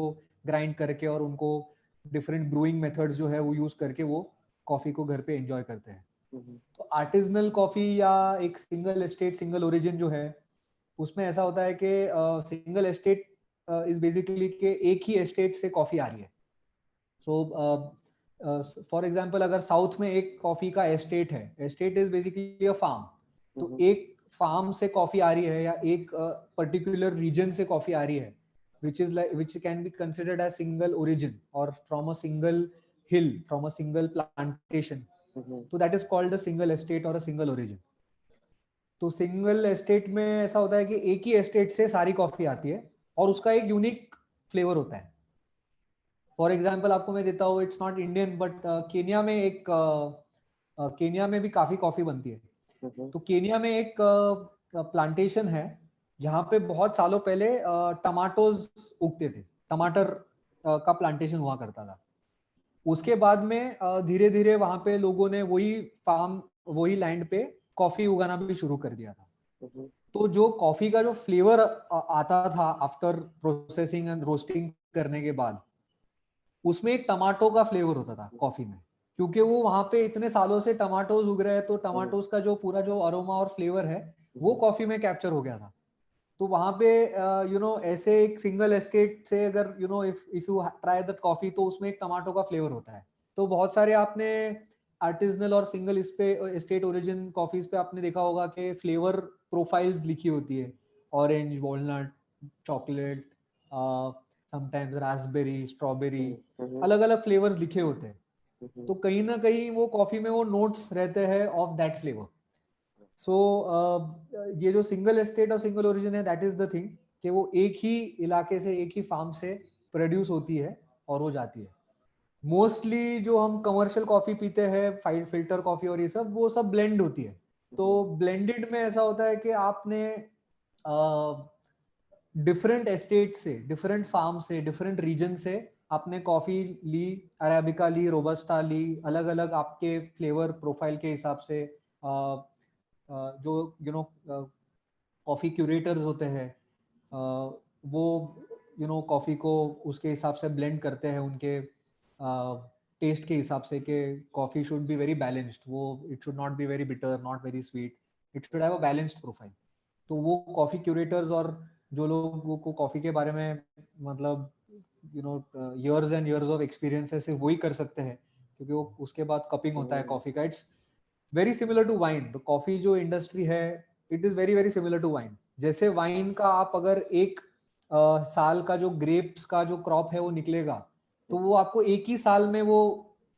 ग्राइंड करके और उनको डिफरेंट ब्रूइंग मेथड्स जो है वो यूज करके वो कॉफी को घर पे एंजॉय करते हैं। तो आर्टिजनल कॉफी या एक सिंगल एस्टेट सिंगल ओरिजिन जो है, उसमें ऐसा होता है कि सिंगल एस्टेट इज बेसिकली के एक ही एस्टेट से कॉफी आ रही है। सो फॉर एग्जांपल अगर साउथ में एक कॉफी का एस्टेट है, estate is basically a farm, तो एक फार्म से कॉफी आ रही है या एक पर्टिकुलर रीजन से कॉफी आ रही है, which can be considered as single origin or from a single hill, from a single plantation. So that is called a single estate or a single origin. तो सिंगल एस्टेट में ऐसा होता है कि एक ही एस्टेट से सारी कॉफी आती है और उसका एक यूनिक फ्लेवर होता है। फॉर एग्जाम्पल आपको मैं देता हूँ, it's not Indian but Kenya में एक केनिया में भी काफी कॉफी बनती है। तो केनिया में एक प्लांटेशन है जहाँ पे बहुत सालों पहले टमाटोज उगते थे, टमाटर का प्लांटेशन हुआ करता था। उसके बाद में धीरे धीरे वहां पे लोगों ने वही फार्म, वही लैंड पे कॉफी उगाना भी शुरू कर दिया था। तो जो कॉफी का जो फ्लेवर आता था आफ्टर प्रोसेसिंग एंड रोस्टिंग करने के बाद, उसमें एक टमाटो का फ्लेवर होता था कॉफी में, क्योंकि वो वहां पे इतने सालों से टमाटोज उग रहे हैं, तो टमाटोज का जो पूरा जो अरोमा और फ्लेवर है वो कॉफी में कैप्चर हो गया था। तो वहां पे ऐसे एक सिंगल एस्टेट से अगर if you try that coffee, तो उसमें एक टमाटो का फ्लेवर होता है। तो बहुत सारे आपने आर्टिजनल और सिंगल इस पे एस्टेट ओरिजिन कॉफीज पे आपने देखा होगा कि फ्लेवर प्रोफाइल्स लिखी होती है, orange, walnut, chocolate, sometimes Raspberry, strawberry, अलग अलग फ्लेवर्स लिखे होते हैं। तो कहीं ना कहीं वो कॉफी में वो नोट्स रहते हैं ऑफ दैट फ्लेवर। सो ये जो सिंगल एस्टेट और सिंगल ओरिजिन है, दैट इज द थिंग कि वो एक ही इलाके से, एक ही फार्म से प्रोड्यूस होती है और वो जाती है। मोस्टली जो हम कमर्शियल कॉफी पीते हैं, फिल्टर कॉफी और ये सब, वो सब ब्लेंड होती है। तो ब्लेंडेड में ऐसा होता है कि आपने डिफरेंट एस्टेट से, डिफरेंट फार्म से, डिफरेंट रीजन से आपने कॉफी ली, अरेबिका ली, रोबस्टा ली, अलग अलग आपके फ्लेवर प्रोफाइल के हिसाब से। जो कॉफी क्यूरेटर्स होते हैं, वो कॉफी को उसके हिसाब से ब्लेंड करते हैं, उनके टेस्ट के हिसाब से, कि coffee should be very balanced, वो it should not be very bitter, not very sweet, it should have a balanced profile. तो वो कॉफी क्यूरेटर्स और जो लोगों को कॉफी के बारे में मतलब years and years of experience है, सिर्फ वही कर सकते हैं, क्योंकि वो उसके बाद कपिंग होता है कॉफी का। It's very similar to wine. तो कॉफी जो इंडस्ट्री है, it is very very similar to wine. जैसे वाइन का आप अगर एक साल का जो ग्रेप्स का जो क्रॉप है वो निकलेगा, तो वो आपको एक ही साल में वो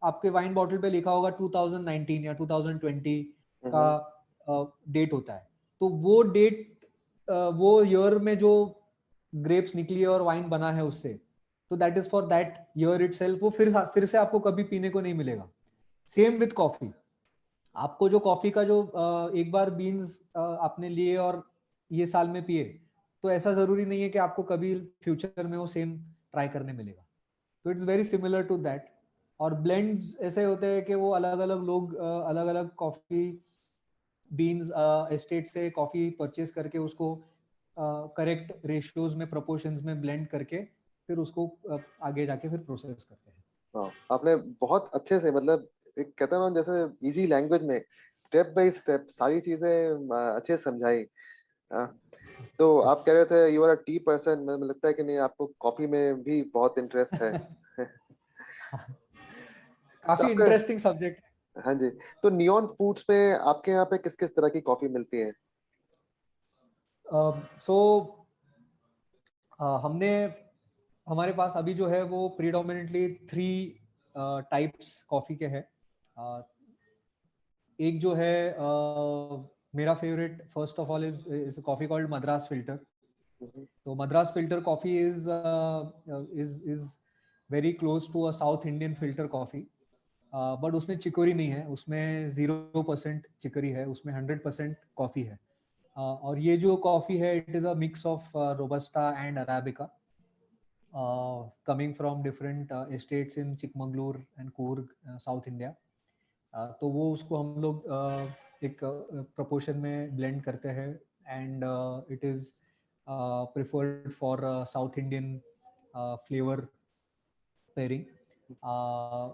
आपके वाइन बॉटल पे लिखा होगा 2019 या 2020 का डेट होता है। तो वो डेट, वो ईयर में जो ग्रेप्स निकली है और वाइन बना है उससे, तो that is for that year itself. वो फिर से आपको कभी पीने को नहीं मिलेगा। सेम विथ कॉफी, आपको जो कॉफी का जो एक बार बीन्स आपने लिए और ये साल में पिए, तो ऐसा जरूरी नहीं है कि आपको कभी फ्यूचर में वो सेम ट्राई करने मिलेगा। तो it's very similar to that. और ब्लेंड्स ऐसे होते हैं कि वो अलग अलग लोग अलग अलग कॉफी बीन्स एस्टेट से कॉफी परचेज करके उसको करेक्ट रेशियोज में, प्रोपोर्शंस में ब्लेंड करके फिर उसको आगे जाके फिर प्रोसेस करते हैं। हाँ, आपने बहुत अच्छे से मतलब एक कहते हैं ना जैसे इजी लैंग्वेज में स्टेप बाय स्टेप सारी चीजें अच्छे से समझाई। अ, तो आप कह रहे थे you are a tea person, मुझे लगता है कि नहीं आपको कॉफी में भी बहुत इंटरेस्ट है। तो काफी आपका, इंटरेस्टिंग सब्जेक्ट। हाँ जी, तो नियॉन फूड्स में आपके यहाँ पे किस किस तरह की कॉफी मिलती है? सो हमने हमारे पास अभी जो है वो प्रीडोमिनेटली 3 टाइप्स कॉफी के हैं। अ, एक जो है मेरा favourite first of all is coffee called Madras filter. Hmm, तो Madras filter coffee is very close to a South Indian filter coffee, but उसमें चिकोरी नहीं है, उसमें 0% चिकोरी है, उसमें 100% कॉफी है। और ये जो कॉफी है it is a mix of robusta and arabica coming from different estates in Chikmagalur and Coorg, south India. तो वो उसको हम लोग एक प्रपोर्शन में ब्लेंड करते हैं and it is preferred for south Indian flavour pairing. Uh,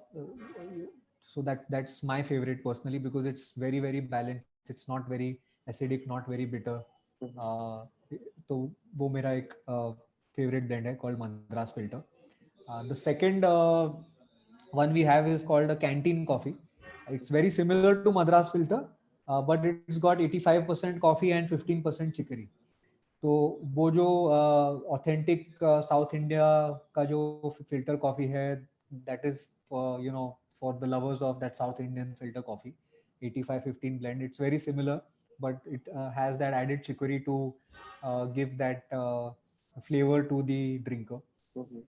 so that's my favorite personally because it's very balanced. It's not very acidic, not very bitter. Hmm, Uh, तो वो मेरा एक favorite blend है called Madras Filter. The second one we have is called a canteen coffee. It's very similar to Madras Filter, but it's got 85% coffee and 15% chicory. तो वो जो authentic south India का जो फिल्टर कॉफी है that is you know for the lovers of that south Indian filter coffee 85-15 blend. It's very similar but it has that added chicory to give that flavor to the drinker hmm,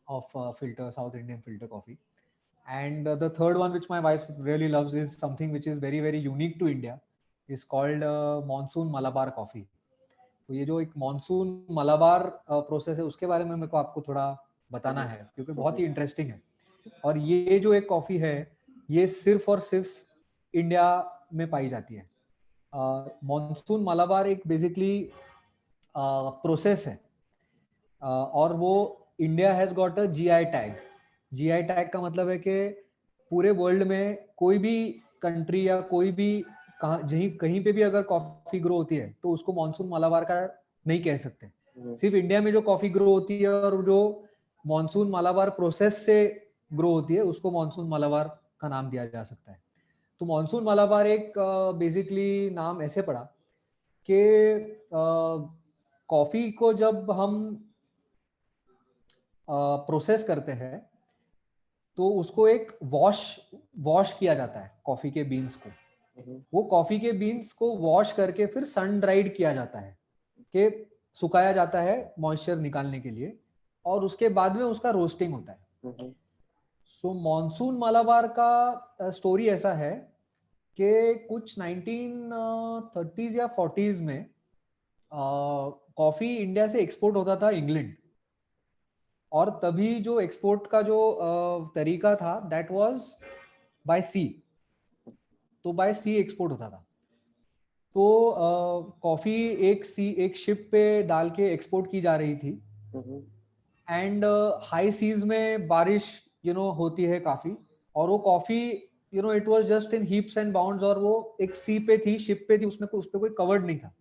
of filter South Indian filter coffee. And the third one which my wife really loves is something which is very unique to India, is called monsoon Malabar coffee. तो ये जो एक monsoon Malabar process है उसके बारे में मेरे को आपको थोड़ा बताना है क्योंकि बहुत ही इंटरेस्टिंग है। और ये जो एक कॉफी है ये सिर्फ और सिर्फ इंडिया में पाई जाती है। मॉनसून मलाबार एक बेसिकली प्रोसेस है और वो India has got a GI tag. GI tag का मतलब है कि पूरे वर्ल्ड में कोई भी कंट्री या कोई भी कहीं पे भी अगर कॉफी ग्रो होती है तो उसको मॉनसून मलाबार का नहीं कह सकते। सिर्फ इंडिया में जो कॉफी ग्रो होती है और जो मॉनसून मलाबार प्रोसेस से ग्रो होती है उसको मॉनसून मलाबार का नाम दिया जा सकता है। तो मॉनसून मलाबार एक बेसिकली नाम ऐसे पड़ा कि कॉफी को जब हम प्रोसेस करते हैं तो उसको एक वॉश किया जाता है कॉफी के बीन्स को। वो कॉफी के बीन्स को वॉश करके फिर सन ड्राइड किया जाता है कि सुखाया जाता है मॉइस्चर निकालने के लिए और उसके बाद में उसका रोस्टिंग होता है। सो मॉनसून मलाबार का स्टोरी ऐसा है कि कुछ 1930s या 40s में कॉफी इंडिया से एक्सपोर्ट होता था इंग्लैंड, और तभी जो एक्सपोर्ट का जो तरीका था दैट वाज बाय सी। तो बाय सी एक्सपोर्ट होता था। तो कॉफी एक शिप पे डाल के एक्सपोर्ट की जा रही थी एंड हाई सीज में बारिश होती है काफी, और वो coffee it was just in heaps and bounds, और वो एक सी पे थी, शिप पे थी, उस पे कोई कवर्ड नहीं था।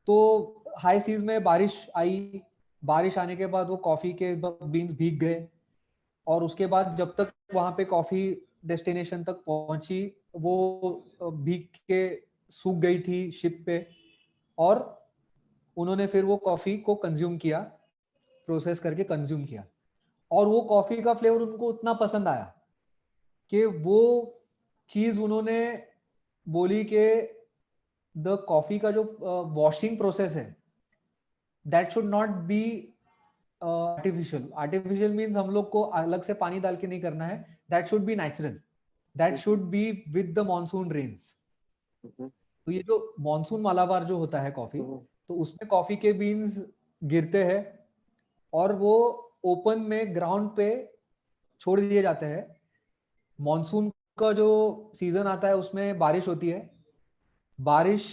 तो हाई सीज में बारिश आई, बारिश आने के बाद वो कॉफी के बीन्स भीग गए, और उसके बाद जब तक वहां पे कॉफी डेस्टिनेशन तक पहुंची वो भीग के सूख गई थी शिप पे, और उन्होंने फिर वो कॉफी को कंज्यूम किया, प्रोसेस करके कंज्यूम किया, और वो कॉफी का फ्लेवर उनको उतना पसंद आया कि वो चीज उन्होंने बोली कि द कॉफी का जो वॉशिंग प्रोसेस है that should not B artificial means हम लोग को अलग से पानी डाल के नहीं करना है, that should be natural, that should be with the monsoon rains. तो ये जो मॉनसून मालाबार जो होता है कॉफी, तो उसमें कॉफी के बीन्स गिरते हैं और वो ओपन में ग्राउंड पे छोड़ दिए जाते हैं। मॉनसून का जो सीजन आता है उसमें बारिश होती है, बारिश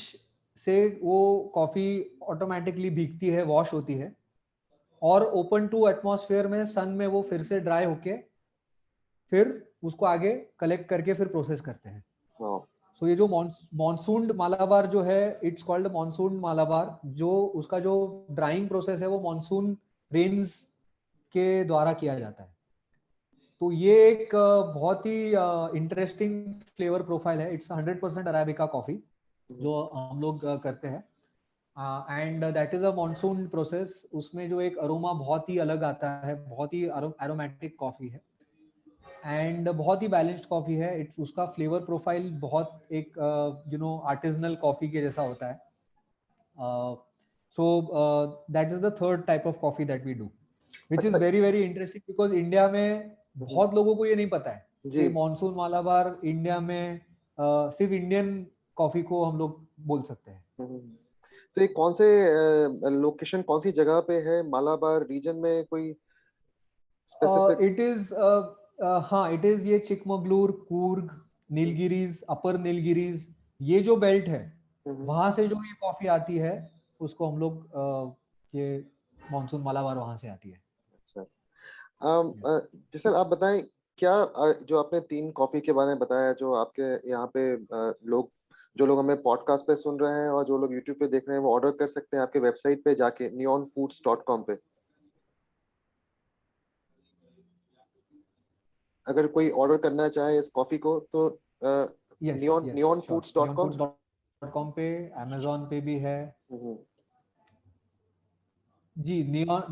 से वो कॉफी ऑटोमेटिकली भीगती है, वॉश होती है, और ओपन टू एटमॉस्फेयर में सन में वो फिर से ड्राई होके फिर उसको आगे कलेक्ट करके फिर प्रोसेस करते हैं। वाह। सो ये जो मॉनसून मालाबार जो है, इट्स कॉल्ड मॉनसून मालाबार। जो उसका जो ड्राइंग प्रोसेस है वो मॉनसून रेन्स के द्वारा किया जाता है। तो ये एक बहुत ही इंटरेस्टिंग फ्लेवर प्रोफाइल है। इट्स 100% अराबिका कॉफी जो हम लोग करते हैं, and that is a monsoon process. उसमें जो एक अरोमा बहुत ही अलग आता है, बहुत ही एरोमेटिक कॉफी है एंड बहुत ही बैलेंस्ड कॉफी है। इट्स उसका फ्लेवर प्रोफाइल बहुत एक आर्टिजनल कॉफी के जैसा होता है। So that is the third type of coffee that we do, which is अच्छा। Very very interesting because India में बहुत लोगों को ये नहीं पता है जी। कि मानसून मालाबार इंडिया में सिर्फ इंडियन कॉफी को हम लोग बोल सकते हैं। तो ये कौन से लोकेशन, कौन सी जगह पे है मालाबार रीजन में, कोई स्पेसिफिक? इट इज हाँ, इट इज ये चिकमगलूर, कूर्ग, नीलगिरीज, अपर नीलगिरीज, ये जो बेल्ट है वहां से जो ये कॉफी आती है उसको हम लोग ये मानसून मालाबार वहां से आती है। अच्छा। जैसे आप बताएं, क्या जो आपने 3 कॉफी के बारे में बताया, जो आपके यहाँ पे लोग, जो लोग हमें पॉडकास्ट पे सुन रहे हैं और जो लोग यूट्यूब पे देख रहे हैं, वो ऑर्डर कर सकते हैं आपके वेबसाइट पे जाके neonfoods.com पे? अगर कोई ऑर्डर करना चाहे इस कॉफी को तो yes yes sure, neonfoods.com। neonfoods.com पे, amazon पे भी है। जी,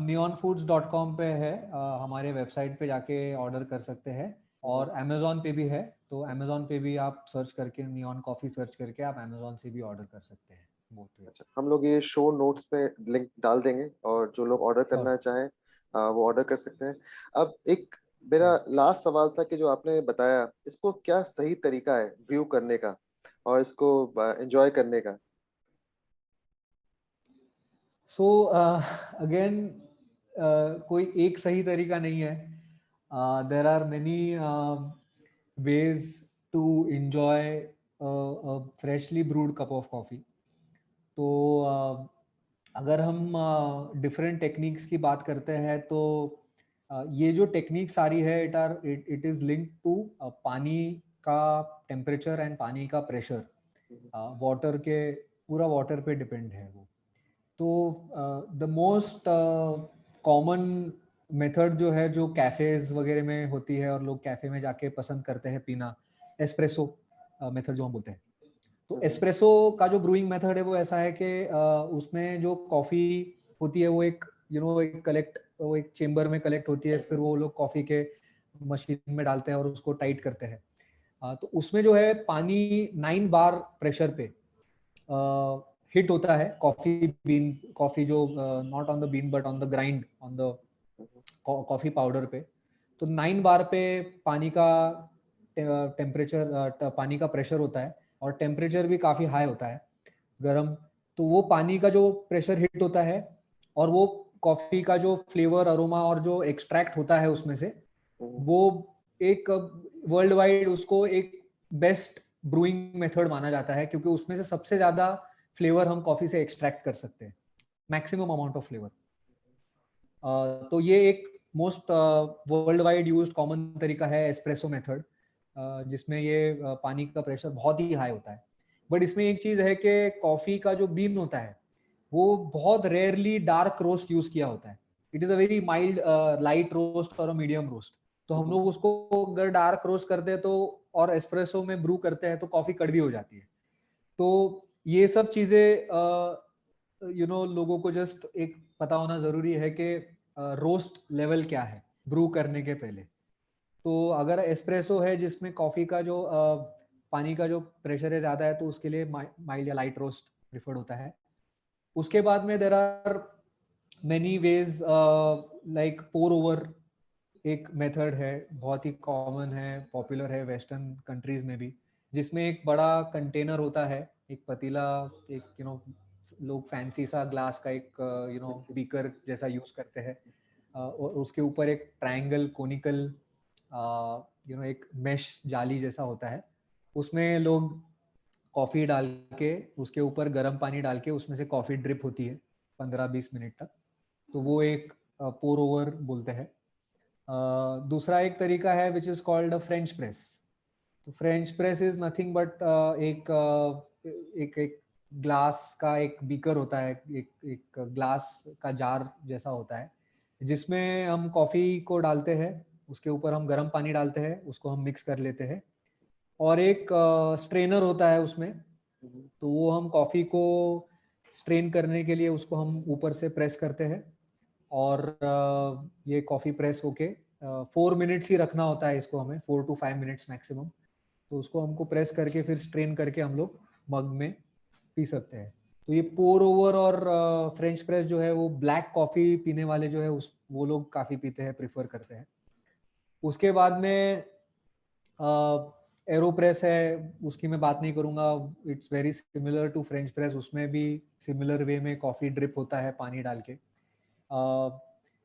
neonfoods.com पे है, हमारे वेबसाइट पे जाके ऑर्डर कर सकते हैं। और अमेजोन पे भी है, तो अमेजोन पे भी आप सर्च करके नियॉन कॉफी सर्च करके आप अमेजोन से भी ऑर्डर कर सकते हैं, बोथ अच्छा, वेज। हम लोग ये शो नोट्स पे लिंक डाल देंगे और जो लोग ऑर्डर श्योर करना चाहें वो ऑर्डर कर सकते हैं। अब एक मेरा श्योर। लास्ट सवाल था कि जो आपने बताया, इसको क्या सही तरीका है ब्रू करने का और इसको एंजॉय करने का? सो अगेन कोई एक सही तरीका नहीं है। There are many ways to enjoy freshly brewed cup of coffee. तो अगर हम डिफरेंट टेक्निक्स की बात करते हैं तो ये जो टेक्निक सारी है इट इज लिंक्ड टू पानी का टेम्परेचर एंड पानी का प्रेशर। वाटर के पूरा वाटर पे डिपेंड है वो। तो द मोस्ट कॉमन मेथड जो है, जो कैफेज वगैरह में होती है और लोग कैफे में जाके पसंद करते हैं पीना, एस्प्रेसो मेथड जो हम बोलते हैं। तो एस्प्रेसो का जो ब्रूइंग मेथड है वो ऐसा है कि उसमें जो कॉफी होती है वो एक वो एक चेम्बर में कलेक्ट होती है, फिर वो लोग कॉफी के मशीन में डालते हैं और उसको टाइट करते हैं। तो उसमें जो है पानी 9 बार प्रेशर पे हिट होता है कॉफी बीन, कॉफी जो not on the bean but on the grind on the coffee powder पे। तो 9 बार पे पानी का टेम्परेचर, पानी का प्रेशर होता है और टेम्परेचर भी काफ़ी हाई होता है, गर्म। तो वो पानी का जो प्रेशर हिट होता है और वो कॉफ़ी का जो फ्लेवर, अरोमा और जो एक्सट्रैक्ट होता है उसमें से, वो एक वर्ल्ड वाइड उसको एक बेस्ट ब्रूइंग मेथड माना जाता है, क्योंकि उसमें से सबसे ज़्यादा फ्लेवर हम कॉफ़ी से एक्सट्रैक्ट कर सकते हैं, मैक्सिमम अमाउंट ऑफ फ्लेवर। तो ये एक most world wide used common तरीका है एस्प्रेसो मेथड, जिसमें ये पानी का प्रेशर बहुत ही हाई होता है। बट इसमें एक चीज़ है कि कॉफ़ी का जो बीन होता है वो बहुत रेयरली डार्क रोस्ट यूज किया होता है। It is a very mild light roast और मेडियम रोस्ट। तो हम लोग उसको अगर डार्क रोस्ट करते हैं तो, और एस्प्रेसो में ब्रू करते हैं तो कॉफ़ी कड़वी हो जाती है। तो ये सब चीज़ें लोगों को जस्ट एक पता होना ज़रूरी है कि रोस्ट लेवल क्या है ब्रू करने के पहले। तो अगर एस्प्रेसो है जिसमें कॉफ़ी का जो पानी का जो प्रेशर है ज़्यादा है, तो उसके लिए माइल्ड या लाइट रोस्ट प्रिफर्ड होता है। उसके बाद में there are many ways, like pour over एक मेथड है, बहुत ही कॉमन है, पॉपुलर है वेस्टर्न कंट्रीज में भी, जिसमें एक बड़ा कंटेनर होता है, एक पतीला, एक लोग फैंसी सा ग्लास का एक बीकर जैसा यूज करते हैं, और उसके ऊपर एक ट्रायंगल कोनिकल एक मेश जाली जैसा होता है। उसमें लोग कॉफ़ी डाल के उसके ऊपर गर्म पानी डाल के उसमें से कॉफ़ी ड्रिप होती है 15-20 मिनट तक। तो वो एक पोर ओवर बोलते हैं। दूसरा एक तरीका है which is called a French press. तो French press is nothing but एक ग्लास का एक बीकर होता है, एक ग्लास का जार जैसा होता है, जिसमें हम कॉफी को डालते हैं, उसके ऊपर हम गर्म पानी डालते हैं, उसको हम मिक्स कर लेते हैं, और एक स्ट्रेनर होता है उसमें. तो वो हम कॉफी को स्ट्रेन करने के लिए उसको हम ऊपर से प्रेस करते हैं, और ये कॉफी प्रेस होके 4 मिनट्स ही रखना होता है इसको, हमें 4 to 5 मिनट्स मैक्सिमम. तो उसको हमको प्रेस करके फिर स्ट्रेन करके हम लोग मग में पी सकते हैं. तो ये पोर ओवर और फ्रेंच प्रेस जो है वो ब्लैक कॉफी पीने वाले जो है वो लोग काफी पीते हैं, प्रिफर करते हैं. उसके बाद में एरोप्रेस है, उसकी मैं बात नहीं करूंगा. It's very similar to French press. उसमें भी सिमिलर वे में कॉफी ड्रिप होता है पानी डाल के.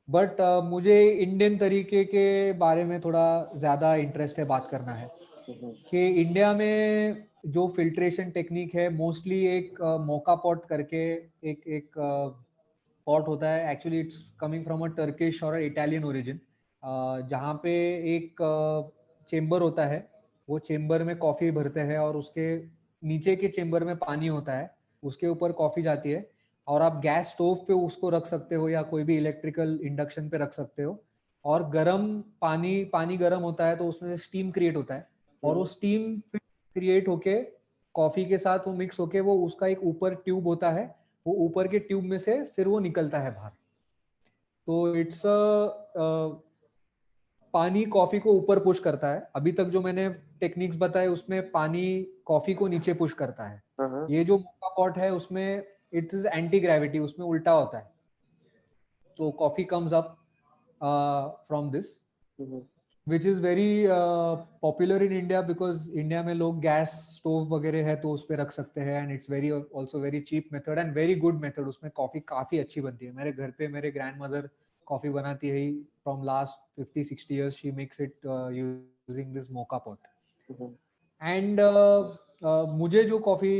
बट मुझे इंडियन तरीके के बारे में थोड़ा ज़्यादा इंटरेस्ट है बात करना है, कि इंडिया में जो फिल्ट्रेशन टेक्निक है, मोस्टली एक मोका पॉट करके एक पॉट होता है. Actually it's coming from a Turkish और इटालियन ओरिजिन, जहाँ पे एक चेम्बर होता है. वो चेम्बर में कॉफ़ी भरते हैं, और उसके नीचे के चेम्बर में पानी होता है, उसके ऊपर कॉफ़ी जाती है, और आप गैस स्टोव पे उसको रख सकते हो या कोई भी इलेक्ट्रिकल इंडक्शन पे रख सकते हो. और गर्म पानी गर्म होता है तो उसमें स्टीम क्रिएट होता है, और वो स्टीम क्रिएट होके कॉफी के साथ वो मिक्स होके वो उसका एक ऊपर ट्यूब होता है, वो ऊपर के ट्यूब में से फिर वो निकलता है बाहर. तो इट्स पानी कॉफी को ऊपर पुश करता है. अभी तक जो मैंने टेक्निक्स बताए उसमें पानी कॉफी को नीचे पुश करता है. ये जो मोका पॉट है उसमें इट इज एंटी ग्रेविटी, उसमें उल्टा होता है. तो coffee comes up from this, which is very popular in India, because India में लोग गैस स्टोव वगैरह है तो उस पर रख सकते हैं. And it's very also very cheap method and very good method. उसमें कॉफी काफी अच्छी बनती है. मेरे घर पे मेरे ग्रैंड मदर कॉफी बनाती है from last 50-60 years. She makes it using this moka pot. And मुझे जो कॉफी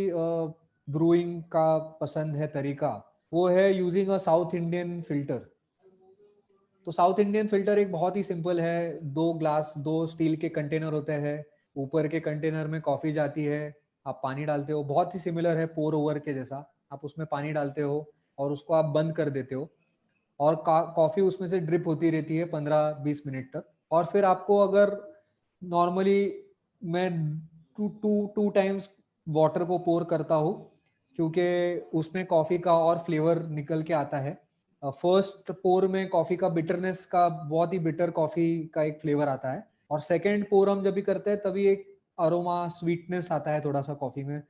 ब्रूइंग का पसंद है तरीका, वो है using a South Indian filter. तो साउथ इंडियन फिल्टर एक बहुत ही सिंपल है. 2 ग्लास, 2 स्टील के कंटेनर होते हैं, ऊपर के कंटेनर में कॉफी जाती है, आप पानी डालते हो, बहुत ही सिमिलर है पोर ओवर के जैसा. आप उसमें पानी डालते हो और उसको आप बंद कर देते हो, और कॉफी उसमें से ड्रिप होती रहती है 15-20 मिनट तक. और फिर आपको अगर नॉर्मली मैं टू टाइम्स वाटर को पोर करता हूँ, क्योंकि उसमें कॉफी का और फ्लेवर निकल के आता है. फर्स्ट पोर में कॉफी का बिटरनेस का, बहुत ही बिटर कॉफी का एक फ्लेवर आता है, और सेकंड पोर हम जब भी करते हैं तभी एक अरोमा स्वीटनेस आता है, थोड़ा सा कॉफी में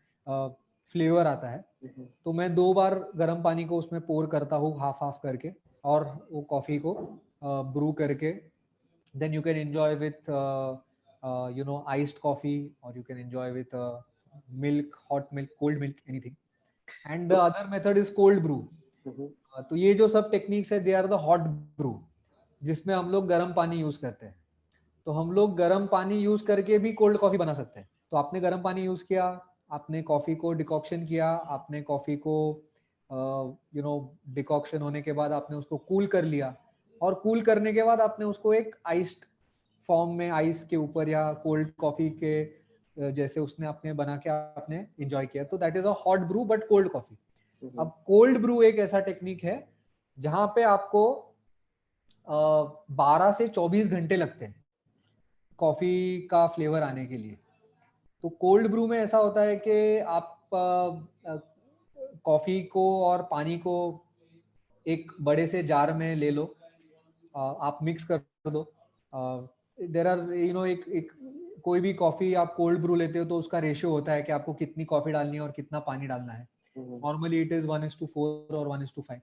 फ्लेवर आता है. तो मैं 2 बार गर्म पानी को उसमें पोर करता हूँ, हाफ हाफ करके, और वो कॉफी को ब्रू करके then you can enjoy with iced coffee, और you can enjoy with milk, hot milk, cold milk, anything. And the other method is cold brew. तो ये जो सब टेक्निक्स है they are the hot brew, जिसमें हम लोग गर्म पानी यूज करते हैं. तो हम लोग गर्म पानी यूज करके भी कोल्ड कॉफी बना सकते हैं. तो आपने गर्म पानी यूज किया, आपने कॉफी को डिकॉक्शन किया, आपने कॉफी को डिकॉक्शन होने के बाद आपने उसको कूल कर लिया, और कूल करने के बाद आपने उसको एक आइस्ड फॉर्म में, आइस के ऊपर या कोल्ड कॉफी के जैसे उसने आपने बना के आपने एंजॉय किया. तो that is a hot Bru but cold coffee. अब कोल्ड ब्रू एक ऐसा टेक्निक है जहां पे आपको 12 से 24 घंटे लगते हैं कॉफी का फ्लेवर आने के लिए. तो कोल्ड ब्रू में ऐसा होता है कि आप कॉफी को और पानी को एक बड़े से जार में ले लो, आप मिक्स कर दो. देयर आर एक कोई भी कॉफी आप कोल्ड ब्रू लेते हो तो उसका रेशियो होता है कि आपको कितनी कॉफी डालनी है और कितना पानी डालना है. नॉर्मली इट इज 1:4 और 1:5.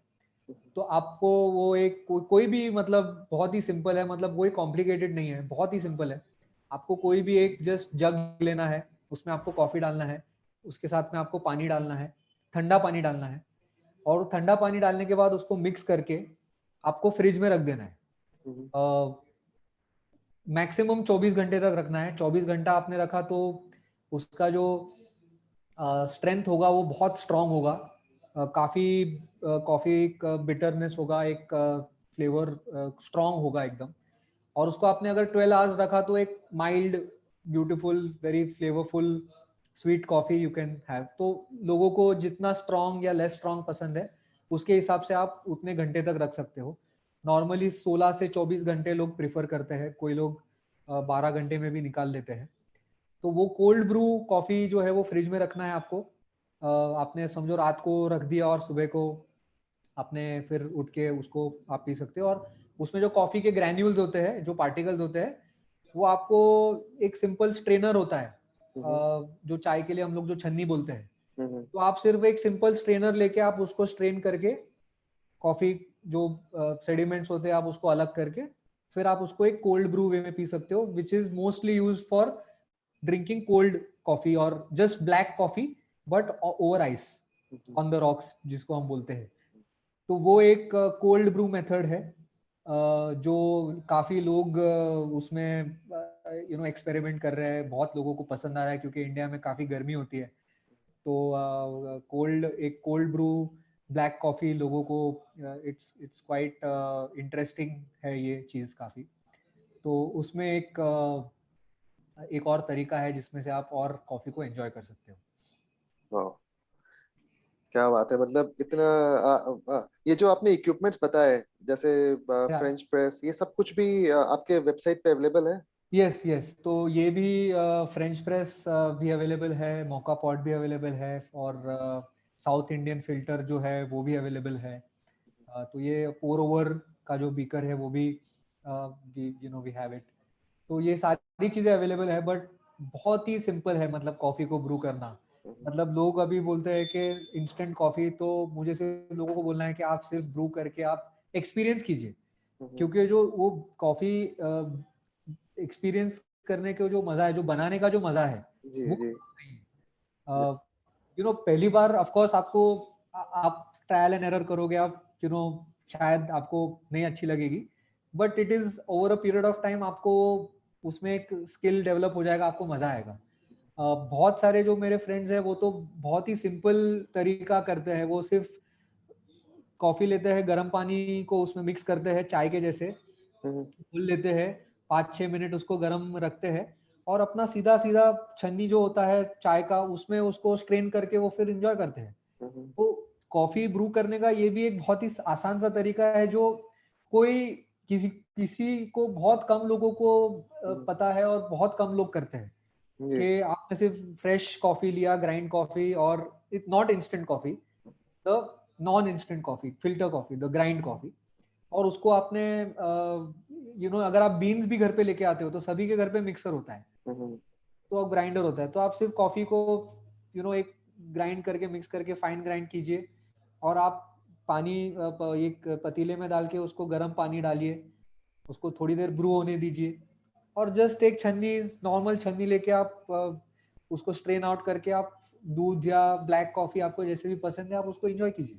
तो आपको वो एक कोई भी, मतलब बहुत ही सिंपल है, मतलब कोई कॉम्प्लिकेटेड नहीं है, बहुत ही सिंपल है. आपको कोई भी एक जस्ट जग लेना है, उसमें आपको कॉफी डालना है, उसके साथ में आपको पानी डालना है, ठंडा पानी डालना है, और ठंडा पानी डालने के बाद उसको मिक्स करके आपको फ्रिज में रख देना है. मैक्सिमम 24 घंटे तक रखना है. 24 घंटा आपने रखा तो उसका जो स्ट्रेंथ होगा वो बहुत स्ट्रांग होगा. काफी कॉफी का बिटरनेस होगा, एक फ्लेवर स्ट्रांग होगा एकदम. और उसको आपने अगर 12 आवर्स रखा तो एक mild beautiful very flavourful sweet coffee you can have. तो लोगों को जितना स्ट्रॉन्ग या लेस स्ट्रॉन्ग पसंद है उसके हिसाब से आप उतने घंटे तक रख सकते हो। नॉर्मली 16 से 24 घंटे लोग प्रिफर करते हैं, कोई लोग 12 घंटे में भी निकाल लेते हैं। तो वो कोल्ड ब्रू कॉफी जो है वो फ्रिज में रखना है आपको। आपने समझो रात को रख दिया और सुबह को आपने फिर उठ के उसको आप पी सकते हो। और उसमें जो कॉफी के ग्रैन्यूल्स होते हैं, जो पार्टिकल्स होते हैं, वो आपको एक सिंपल स्ट्रेनर होता है, जो चाय के लिए हम लोग जो छन्नी बोलते हैं, तो आप सिर्फ एक सिंपल स्ट्रेनर लेके आप उसको स्ट्रेन करके कॉफी जो सेडिमेंट्स होते हैं आप उसको अलग करके फिर आप उसको एक कोल्ड ब्रू वे में पी सकते हो, which is mostly use for drinking cold coffee और just black coffee but over ice on the rocks जिसको हम बोलते हैं। तो वो एक कोल्ड ब्रू मेथड है, जो काफी लोग उसमें एक्सपेरिमेंट कर रहे हैं, बहुत लोगों को पसंद आ रहा है क्योंकि इंडिया में काफी गर्मी होती है। तो एक कोल्ड ब्रू ब्लैक कॉफी लोगों को इट्स क्वाइट इंटरेस्टिंग है ये चीज काफी। तो उसमें एक और तरीका है जिसमें से आप और कॉफी को एंजॉय कर सकते हो। वाह, क्या बात है। मतलब इतना ये जो आपने इक्विपमेंट्स बताए जैसे फ्रेंच प्रेस, ये सब कुछ भी आपके वेबसाइट पे अवेलेबल है? यस यस, तो ये भी फ्रेंच प्रेस भी अवेलेबल है, मोका पॉट भी अवेलेबल है, और साउथ इंडियन फिल्टर जो है वो भी अवेलेबल है। तो ये पोर ओवर का जो बीकर है वो भी वी हैव इट। तो ये सारी चीजें अवेलेबल है, बट बहुत ही सिंपल है मतलब कॉफी को ब्रू करना। मतलब लोग अभी बोलते हैं कि इंस्टेंट कॉफी, तो मुझे सिर्फ लोगों को बोलना है कि आप सिर्फ ब्रू करके आप एक्सपीरियंस कीजिए, क्योंकि जो वो कॉफी एक्सपीरियंस करने का जो मजा है, जो बनाने का जो मजा है, जी वो जी। नहीं है। पहली बार ऑफ कोर्स आपको आप ट्रायल एंड एरर करोगे, आप शायद आपको नहीं अच्छी लगेगी, but it is over a period of time आपको उसमें एक स्किल डेवलप हो जाएगा, आपको मजा आएगा। बहुत सारे जो मेरे फ्रेंड्स हैं वो तो बहुत ही सिंपल तरीका करते हैं, वो सिर्फ कॉफी लेते हैं, गर्म पानी को उसमें मिक्स करते हैं चाय के जैसे, घोल लेते हैं, 5-6 मिनट उसको गर्म रखते हैं, और अपना सीधा सीधा छन्नी जो होता है चाय का उसमें उसको स्ट्रेन करके वो फिर एंजॉय करते हैं। तो कॉफी ब्रू करने का ये भी एक बहुत ही आसान सा तरीका है, जो कोई किसी किसी को बहुत कम लोगों को पता है और बहुत कम लोग करते हैं। जी। कि आपने सिर्फ फ्रेश कॉफी लिया, ग्राइंड कॉफी, और it not instant coffee, the non instant coffee, filter coffee, the grind coffee, और उसको आपने अगर आप बीन्स भी घर पे लेके आते हो तो सभी के घर पे मिक्सर होता है, तो अब ग्राइंडर होता है, तो आप सिर्फ कॉफी को एक ग्राइंड करके मिक्स करके फाइन ग्राइंड कीजिए, और आप पानी एक पतीले में डाल के उसको गर्म पानी डालिए, उसको थोड़ी देर ब्रू होने दीजिए, और जस्ट एक छन्नी, नॉर्मल छन्नी लेके आप उसको स्ट्रेन आउट करके आप दूध या ब्लैक कॉफी आपको जैसे भी पसंद है आप उसको एंजॉय कीजिए।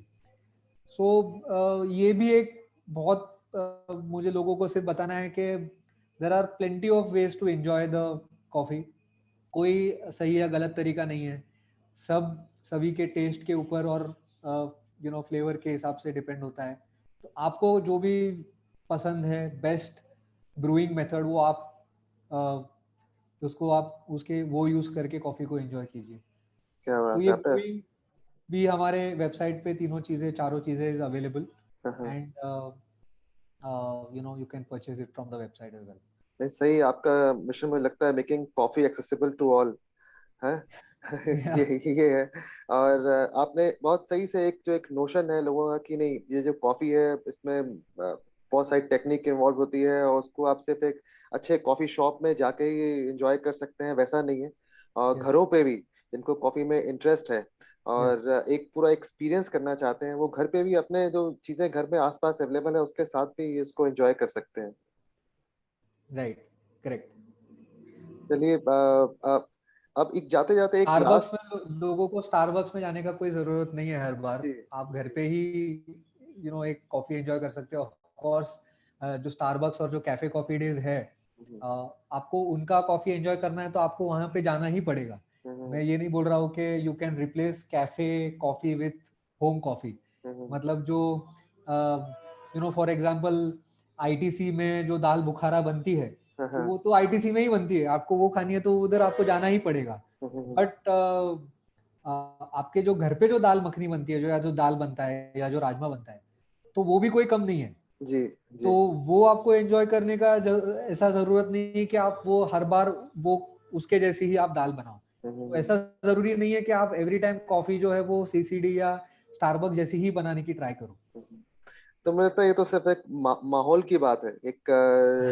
सो ये भी एक बहुत मुझे लोगों को सिर्फ बताना है कि there are plenty of ways to enjoy the coffee. कोई सही या गलत तरीका नहीं है, सब सभी के टेस्ट के ऊपर और फ्लेवर के हिसाब से डिपेंड होता है। तो आपको जो भी पसंद है बेस्ट ब्रूइंग मेथड, वो आप उसको आप उसके वो यूज करके कॉफी को एंजॉय कीजिए। क्या तो बात ये है आपने। ब्रूइंग भी हमारे वेबसाइट पे चारों चीजें इज अवेलेबल, हाँ। And you can purchase it from the website as well. नहीं, सही, आपका मिशन मुझे लगता है making coffee accessible to all है। ये है। और आपने बहुत सही से एक नोशन है लोगों का कि नहीं, ये जो कॉफी है इसमें बहुत सारी टेक्निक इन्वॉल्व होती है, और उसको आप सिर्फ एक अच्छे कॉफी शॉप में जाके ही एंजॉय कर सकते हैं, वैसा नहीं है। और यस घरों पे भी जिनको कॉफी में इंटरेस्ट है यस और एक पूरा एक्सपीरियंस करना चाहते हैं, वो घर पे भी अपने जो चीजें घर में आसपास अवेलेबल है उसके साथ भी इसको एंजॉय कर सकते हैं। Right, correct. चलिए, अब एक जाते जाते एक स्टारबक्स में लास्ट। लोगों को स्टारबक्स में जाने का कोई जरूरत नहीं है हर बार, जी आप घर जी। पे ही एक कॉफी एंजॉय कर सकते हो। ऑफ कोर्स जो स्टारबक्स और जो कैफे कॉफी डेज है, हम्म, आपको उनका कॉफी एंजॉय करना है तो आपको वहां पे जाना ही पड़ेगा। हम्म, मैं ये नहीं बोल रहा हूँ कि you can replace cafe coffee with home coffee. Hmm, मतलब जो फॉर एग्जांपल आईटीसी में जो दाल बुखारा बनती है, हाँ, तो हाँ, वो तो आईटीसी में ही बनती है, आपको वो खानी है तो उधर आपको जाना ही पड़ेगा। बट आपके जो घर पे जो दाल मखनी बनती है, जो या जो दाल बनता है या जो राजमा बनता है, तो वो भी कोई कम नहीं है। जी, तो जी। वो आपको एंजॉय करने का ऐसा जरूरत नहीं है कि आप वो हर बार वो उसके जैसी ही आप दाल बनाओ। तो ऐसा जरूरी नहीं है कि आप एवरी टाइम कॉफी जो है वो सीसीडी या स्टारबक्स जैसी ही बनाने की ट्राई करो। तो मुझे लगता है ये तो सिर्फ एक माहौल की बात है, एक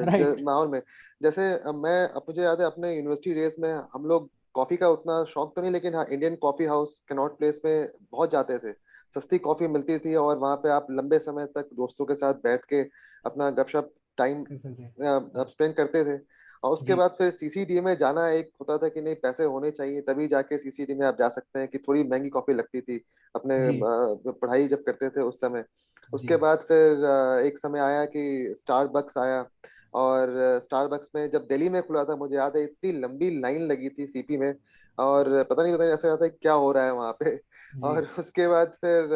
राइट। माहौल में। जैसे मुझे याद है अपने यूनिवर्सिटी डेज में हम लोग कॉफी का उतना शौक तो नहीं, लेकिन हाँ, Indian coffee house cannot place में बहुत जाते थे। सस्ती कॉफी मिलती थी और वहाँ पे आप लंबे समय तक दोस्तों के साथ बैठ के अपना गपशप टाइम कर सकते हैं। आप स्पेंड करते थे। और उसके जी बाद फिर सीसीडी में जाना एक होता था कि नहीं, पैसे होने चाहिए तभी जाके सीसीडी में आप जा सकते हैं, कि थोड़ी महंगी कॉफी लगती थी अपने जी पढ़ाई जब करते थे उस समय। जी। उसके बाद फिर एक समय आया कि स्टारबक्स आया। और स्टारबक्स में जब दिल्ली में खुला था, मुझे याद है इतनी लंबी लाइन लगी थी सीपी में। और पता नहीं ऐसा लगा था कि क्या हो रहा है वहां पे। जी और उसके बाद फिर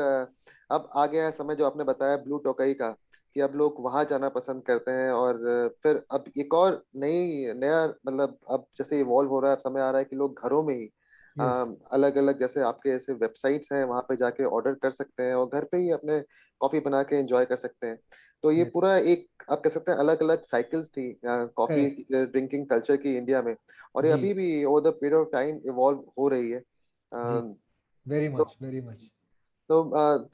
अब आ गया है समय जो आपने बताया ब्लू टोकाई का, कि अब लोग वहां जाना पसंद करते हैं। और फिर अब एक और नया मतलब अब जैसे इवॉल्व हो रहा है, समय आ रहा है कि लोग घरों में ही यस अलग अलग, जैसे आपके ऐसे वेबसाइट्स हैं वहां पे जाके ऑर्डर कर सकते हैं और घर पे ही अपने कॉफी बना के एंजॉय कर सकते हैं। तो ये यस। पूरा एक आप कह सकते हैं अलग अलग साइकिल्स थी कॉफी करेक्ट। ड्रिंकिंग कल्चर की इंडिया में। और ये जी अभी भी over the period of time evolve हो रही है। जी। वेरी तो much very much.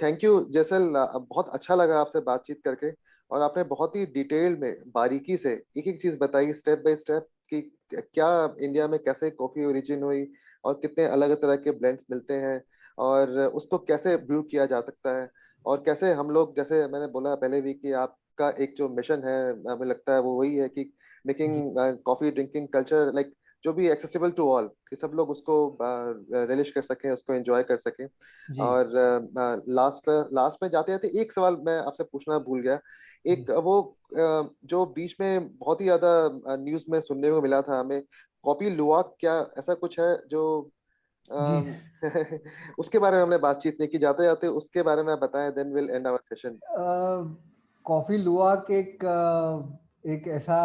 Thank you Jaisal, बहुत अच्छा लगा आपसे बातचीत करके। और आपने बहुत ही डिटेल में बारीकी से एक एक चीज बताई, स्टेप बाय स्टेप, कि क्या इंडिया में कैसे कॉफी ओरिजिन हुई और कितने अलग तरह के ब्लेंड्स मिलते हैं और उसको कैसे ब्रू किया जा सकता है। और कैसे हम लोग, जैसे मैंने बोला पहले भी, कि आपका एक जो मिशन है, हमें लगता है वो वही है कि जी making coffee drinking culture like जो भी एक्सेसिबल टू ऑल, कि सब लोग उसको रिलिश कर सकें, उसको एंजॉय कर सकें। जी और लास्ट लास्ट में जाते जाते एक सवाल मैं आपसे पूछना भूल गया। जी। एक वो जो बीच में बहुत ही ज्यादा न्यूज में सुनने को मिला था हमें, कॉपी लुवाक क्या ऐसा कुछ है जो जी। अम, उसके बारे में हमने बातचीत नहीं की, जाते जाते उसके बारे में आप बताएं, then will end our session. Coffee luwak एक ऐसा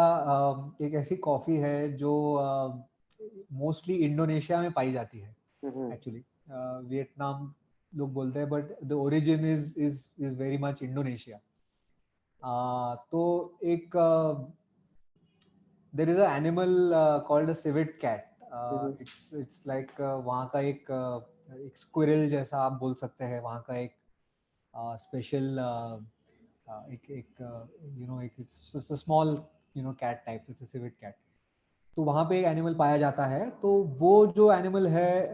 एक ऐसी कॉफी है जो मोस्टली इंडोनेशिया में पाई जाती है हम्म, एक्चुअली। वियतनाम लोग बोलते हैं but the origin is very much Indonesia. तो एक there is a animal called a civet cat. Hmm, it's like वहाँ का एक स्क्विरल जैसा आप बोल सकते हैं, वहाँ का एक स्पेशल एक एक यू नो एक small cat type, it's a civet cat. तो वहाँ पे एक एनिमल पाया जाता है। तो वो जो एनिमल है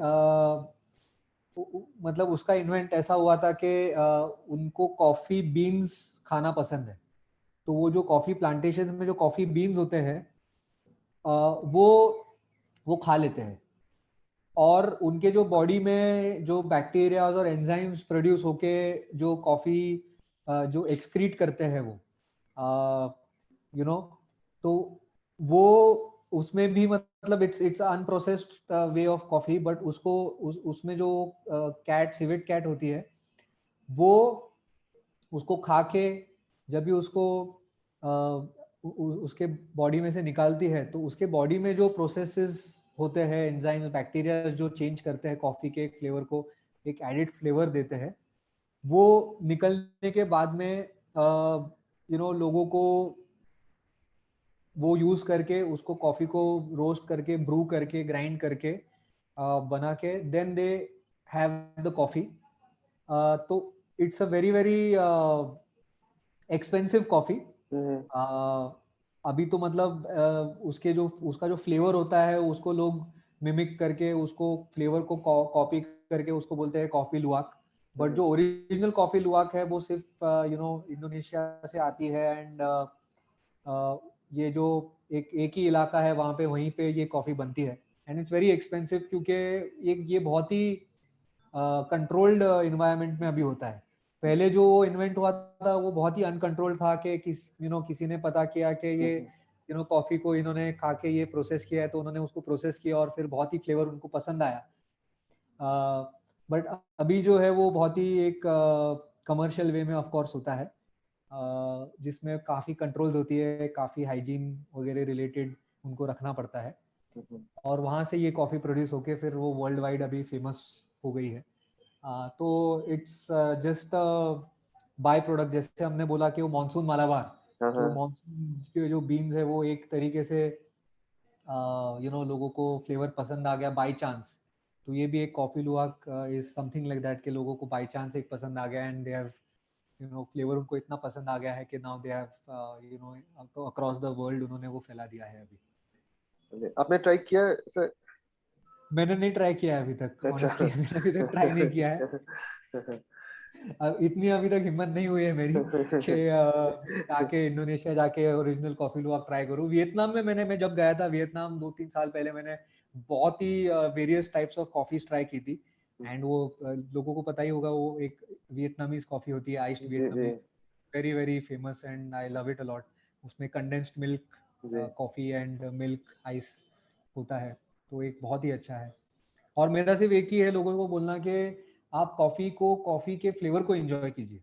मतलब उसका इन्वेंट ऐसा हुआ था कि उनको कॉफी बीन्स खाना पसंद है। तो वो जो कॉफी प्लांटेशन में जो कॉफी बीन्स होते हैं वो खा लेते हैं। और उनके जो बॉडी में जो बैक्टीरियाज और एंजाइम्स प्रोड्यूस होके जो कॉफी जो एक्सक्रीट करते हैं वो यू नो तो वो उसमें भी मतलब it's unprocessed way of coffee. But उसमें जो कैट सिवेट कैट होती है वो उसको खा के जब भी उसको उसके बॉडी में से निकालती है तो उसके बॉडी में जो प्रोसेसेस होते हैं, एंजाइम्स बैक्टीरिया जो चेंज करते हैं कॉफी के एक फ्लेवर को, एक एडिड फ्लेवर देते हैं, वो निकलने के बाद में लोगों को वो यूज करके उसको कॉफी को रोस्ट करके ब्रू करके ग्राइंड करके बना के then they have the coffee. तो it's a very very expensive coffee. Hmm, अभी तो मतलब उसका जो फ्लेवर होता है उसको लोग मिमिक करके उसको फ्लेवर को कॉपी करके उसको बोलते हैं कॉफी लुवाक। बट हम्म, जो ओरिजिनल कॉफी लुवाक है वो सिर्फ इंडोनेशिया से आती है। एंड ये जो एक ही इलाका है वहाँ पे, वहीं पे ये कॉफी बनती है। एंड इट्स वेरी एक्सपेंसिव क्योंकि ये बहुत ही कंट्रोल्ड इन्वायरमेंट में अभी होता है। पहले जो इन्वेंट हुआ था वो बहुत ही अनकंट्रोल्ड था कि किसी ने पता किया कि ये हम्म, कॉफी को इन्होंने खा के ये प्रोसेस किया है, तो उन्होंने उसको प्रोसेस किया और फिर बहुत ही फ्लेवर उनको पसंद आया। बट अभी जो है वो बहुत ही एक कमर्शियल वे में ऑफ कोर्स होता है। जिसमें काफ़ी कंट्रोल्स होती है, काफ़ी हाइजीन वगैरह रिलेटेड उनको रखना पड़ता है, और वहाँ से ये कॉफ़ी प्रोड्यूस होके फिर वो वर्ल्ड वाइड अभी फेमस हो गई है। तो इट्स जस्ट बाय प्रोडक्ट, जैसे हमने बोला कि वो मानसून मालाबार, हाँ कि वो हाँ मानसून के जो बीन्स है वो एक तरीके से लोगों को फ्लेवर पसंद आ गया बाय चांस। तो ये भी एक coffee लुवाक is something like that, कि लोगों को बाय चांस एक पसंद आ गया एंड दे हैव फ्लेवर उनको इतना पसंद आ गया है कि now they have across the world उन्होंने वो फैला दिया है अभी। आपने ट्राई किया है सर? मैंने नहीं ट्राई किया है अभी तक, अच्छा। ऑनेस्टली मैंने अभी तक ट्राई नहीं किया है। इतनी अभी तक हिम्मत नहीं हुई है मेरी कि जाके इंडोनेशिया जाके ओरिजिनल कॉफी लुवाक ट्राई करूँ। वियतनाम में मैं जब गया था वियतनाम 2-3 साल पहले, मैंने बहुत ही various types of coffees try की थी। एंड वो लोगों को पता ही होगा, वो एक वियतनामीज कॉफी होती है, आइस्ड जी जी वियतनामी, very very famous and I love it a lot. उसमें कंडेंस्ड मिल्क जी कॉफी एंड मिल्क आइस होता है, तो एक बहुत ही अच्छा है। और मेरा सिर्फ एक ही है लोगों को बोलना कि आप कॉफ़ी के फ्लेवर को एंजॉय कीजिए।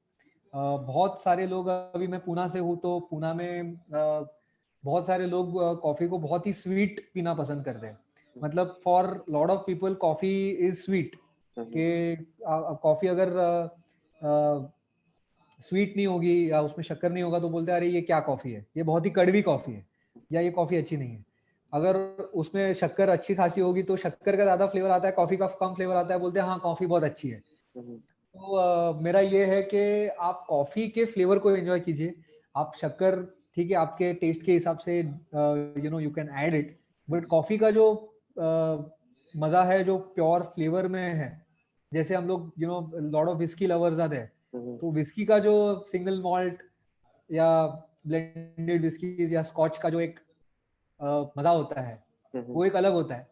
बहुत सारे लोग, अभी मैं पूना से हूँ तो पूना में बहुत सारे लोग कॉफ़ी को बहुत ही स्वीट पीना पसंद करते हैं। मतलब for lot of people coffee is sweet, कि कॉफ़ी अगर स्वीट नहीं होगी या उसमें शक्कर नहीं होगा तो बोलते हैं अरे ये क्या कॉफ़ी है, ये बहुत ही कड़वी कॉफ़ी है, या ये कॉफ़ी अच्छी नहीं है। अगर उसमें शक्कर अच्छी खासी होगी तो शक्कर का ज्यादा फ्लेवर आता है, कॉफी का कम फ्लेवर आता है, बोलते हैं हाँ कॉफी बहुत अच्छी है। तो मेरा ये है कि आप कॉफी के फ्लेवर को एंजॉय कीजिए। आप शक्कर ठीक है आपके टेस्ट के हिसाब से you can add it, but coffee का जो मजा है जो प्योर फ्लेवर में है, जैसे हम लोग लॉट ऑफ विस्की लवर्स आते हैं, तो विस्की का जो सिंगल मॉल्ट या ब्लेंडेड विस्की या स्कॉच का जो एक मजा होता है वो एक अलग होता है।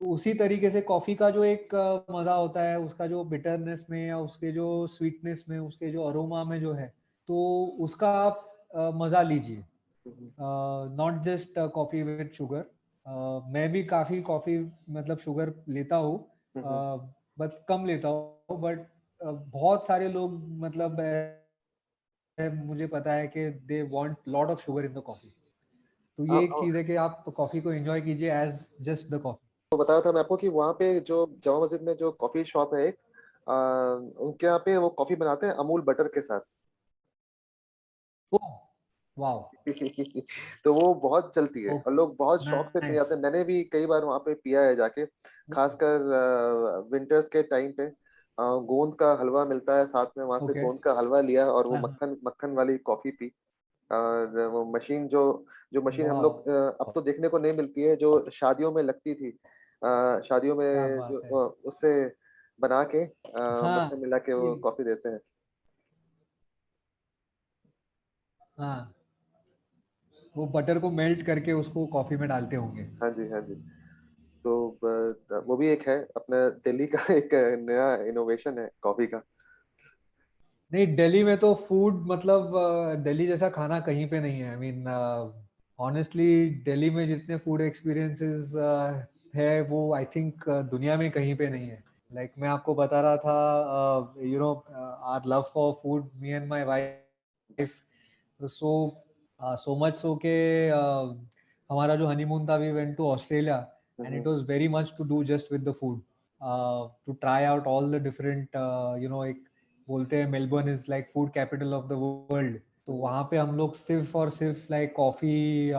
तो उसी तरीके से कॉफी का जो एक मजा होता है, उसका जो बिटरनेस में या उसके जो स्वीटनेस में, उसके जो अरोमा में जो है, तो उसका आप मजा लीजिए। Not just coffee with sugar. मैं भी काफी कॉफी मतलब शुगर लेता हूँ, बट कम लेता हूँ, बट बहुत सारे लोग मतलब मुझे पता है कि they want lot of sugar in the coffee. तो ये एक चीज है कि आप कॉफी को एंजॉय कीजिए एज जस्ट द कॉफी। तो बताया था मैं आपको कि वहाँ पे जो जामा मस्जिद में जो कॉफी शॉप है एक, उनके यहाँ पे वो कॉफी बनाते हैं अमूल बटर के साथ। Oh wow. तो वो बहुत चलती है और ओके, लोग बहुत शौक से पी नाइस। जाते हैं। मैंने भी कई बार वहाँ पे पिया है जाके, खासकर विंटर्स के टाइम पे। गोंद का हलवा मिलता है साथ में, वहां से ओके। गोंद का हलवा लिया और वो हाँ हाँ। मक्खन मक्खन वाली कॉफी पी। और वो मशीन जो जो मशीन हम लोग अब वाह, तो देखने को नहीं मिलती है, जो शादियों में लगती थी, शादियों क्या में जो बात है। उससे बना के हाँ मक्खन मिला के ये वो कॉफी देते हैं। हाँ, वो बटर को मेल्ट करके उसको कॉफी में डालते होंगे। हाँ जी हाँ जी। तो वो भी एक है अपना दिल्ली का एक नया इनोवेशन है कॉफी का। नहीं, दिल्ली में तो फूड मतलब दिल्ली जैसा खाना कहीं पे नहीं है। आई मीन ऑनेस्टली दिल्ली में जितने फूड एक्सपीरियंसेस है वो आई थिंक दुनिया में कहीं पे नहीं है। लाइक मैं आपको बता रहा था, our love for food, me and my wife, so so much so के हमारा जो हनीमून था we went to Australia, and it was very much to do just with the food, to try out all the different एक बोलते हैं Melbourne is like food capital of the world. तो वहाँ पे हम लोग सिर्फ और सिर्फ लाइक कॉफी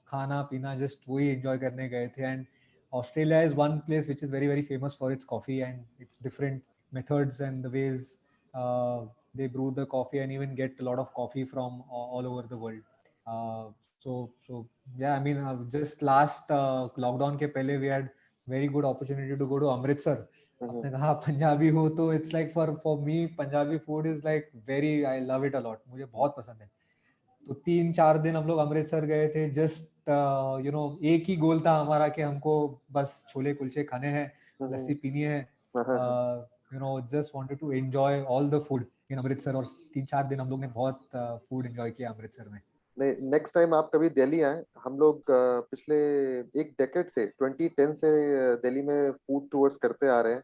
खाना पीना जस्ट वही एंजॉय करने गए थे। And Australia is one place which is very very famous for its coffee and it's different methods and the ways they brew the coffee and even get a lot of coffee from all over the world. So yeah, I mean just last lockdown के पहले we had very good opportunity to go to Amritsar. आपने कहा आप पंजाबी हो तो it's like for me Punjabi food is like very, I love it a lot, मुझे बहुत पसंद है। तो 3-4 दिन हम लोग अमृतसर गए थे, जस्ट एक ही गोल था हमारा कि हमको बस छोले कुलचे खाने हैं, लस्सी पीनी है, just wanted to enjoy all the food in Amritsar. और 3-4 दिन हम लोग ने बहुत फूड एंजॉय किया अमृतसर में। नहीं, नेक्स्ट टाइम आप कभी दिल्ली आए, हम लोग पिछले एक डेकेड से 2010 से दिल्ली में फूड टूर्स करते आ रहे हैं।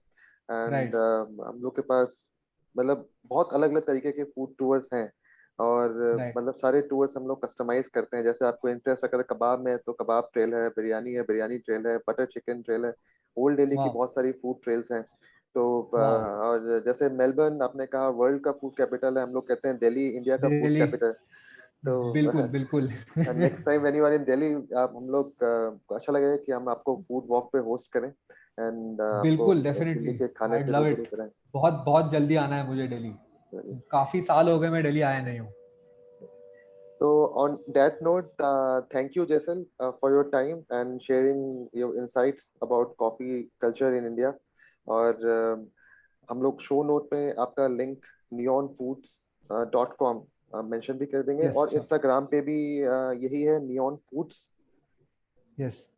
And right. हम लोग के पास मतलब बहुत अलग अलग तरीके के फूड टूर्स हैं। और राइट। मतलब सारे टूर्स हम लोग कस्टमाइज करते हैं। जैसे आपको इंटरेस्ट अगर कबाब में है तो कबाब ट्रेल है, बिरयानी ट्रेल है, बटर चिकन ट्रेल है। ओल्ड दिल्ली की वाह बहुत सारी फूड ट्रेल्स हैं। तो वाह। और जैसे मेलबर्न आपने कहा वर्ल्ड का फूड कैपिटल है, हम लोग कहते हैं दिल्ली इंडिया का फूड दिल्ली, कैपिटल। तो बिल्कुल बिल्कुल। Next time when you are in Delhi, आप हम लोग अच्छा लगेगा कि हम आपको फूड वॉक पे होस्ट करें एंड आपको बिल्कुल दिल्ली डेफिनेटली, के खाने आई से लव रूबरू इट। कराएं। बहुत बहुत जल्दी आना है मुझे दिल्ली। काफी साल हो गए मैं दिल्ली आया नहीं हूँ। So on that note, thank you, Jason, for your time and sharing your insights about coffee culture in India. और हम लोग शो नोट में आपका लिंक neonfoods.com मेंशन भी कर देंगे, यस और श्योर। इंस्टाग्राम पे भी यही है neon foods. Yes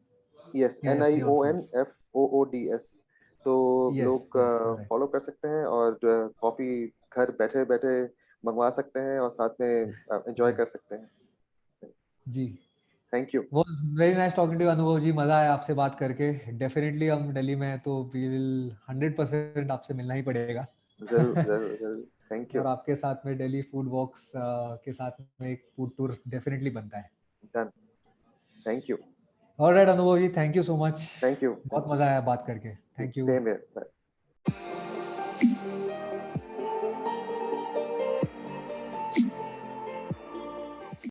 yes, N yes I O neon N foods. F O O D S. तो यस लोग यस यू राइट। फॉलो कर सकते हैं और कॉफी घर बैठे बैठे मंगवा सकते हैं और साथ में एंजॉय जी कर सकते हैं। जी। Thank you. Was very nice talking to Anubhav ji, मजा आया आपसे बात करके। डेफिनेटली हम दिल्ली में हैं तो वी विल 100% आपसे मिलना ही पड़ेगा। जरूर जरूर जरूर। Thank you. और आपके साथ में दिल्ली फूड वॉक्स के साथ में एक फूड टूर डेफिनेटली बनता है। Done. Thank you. Alright Anubhav ji, thank you so much. Thank you. बहुत थैंक मजा आया बात करके। यू। Thank you. सेम है।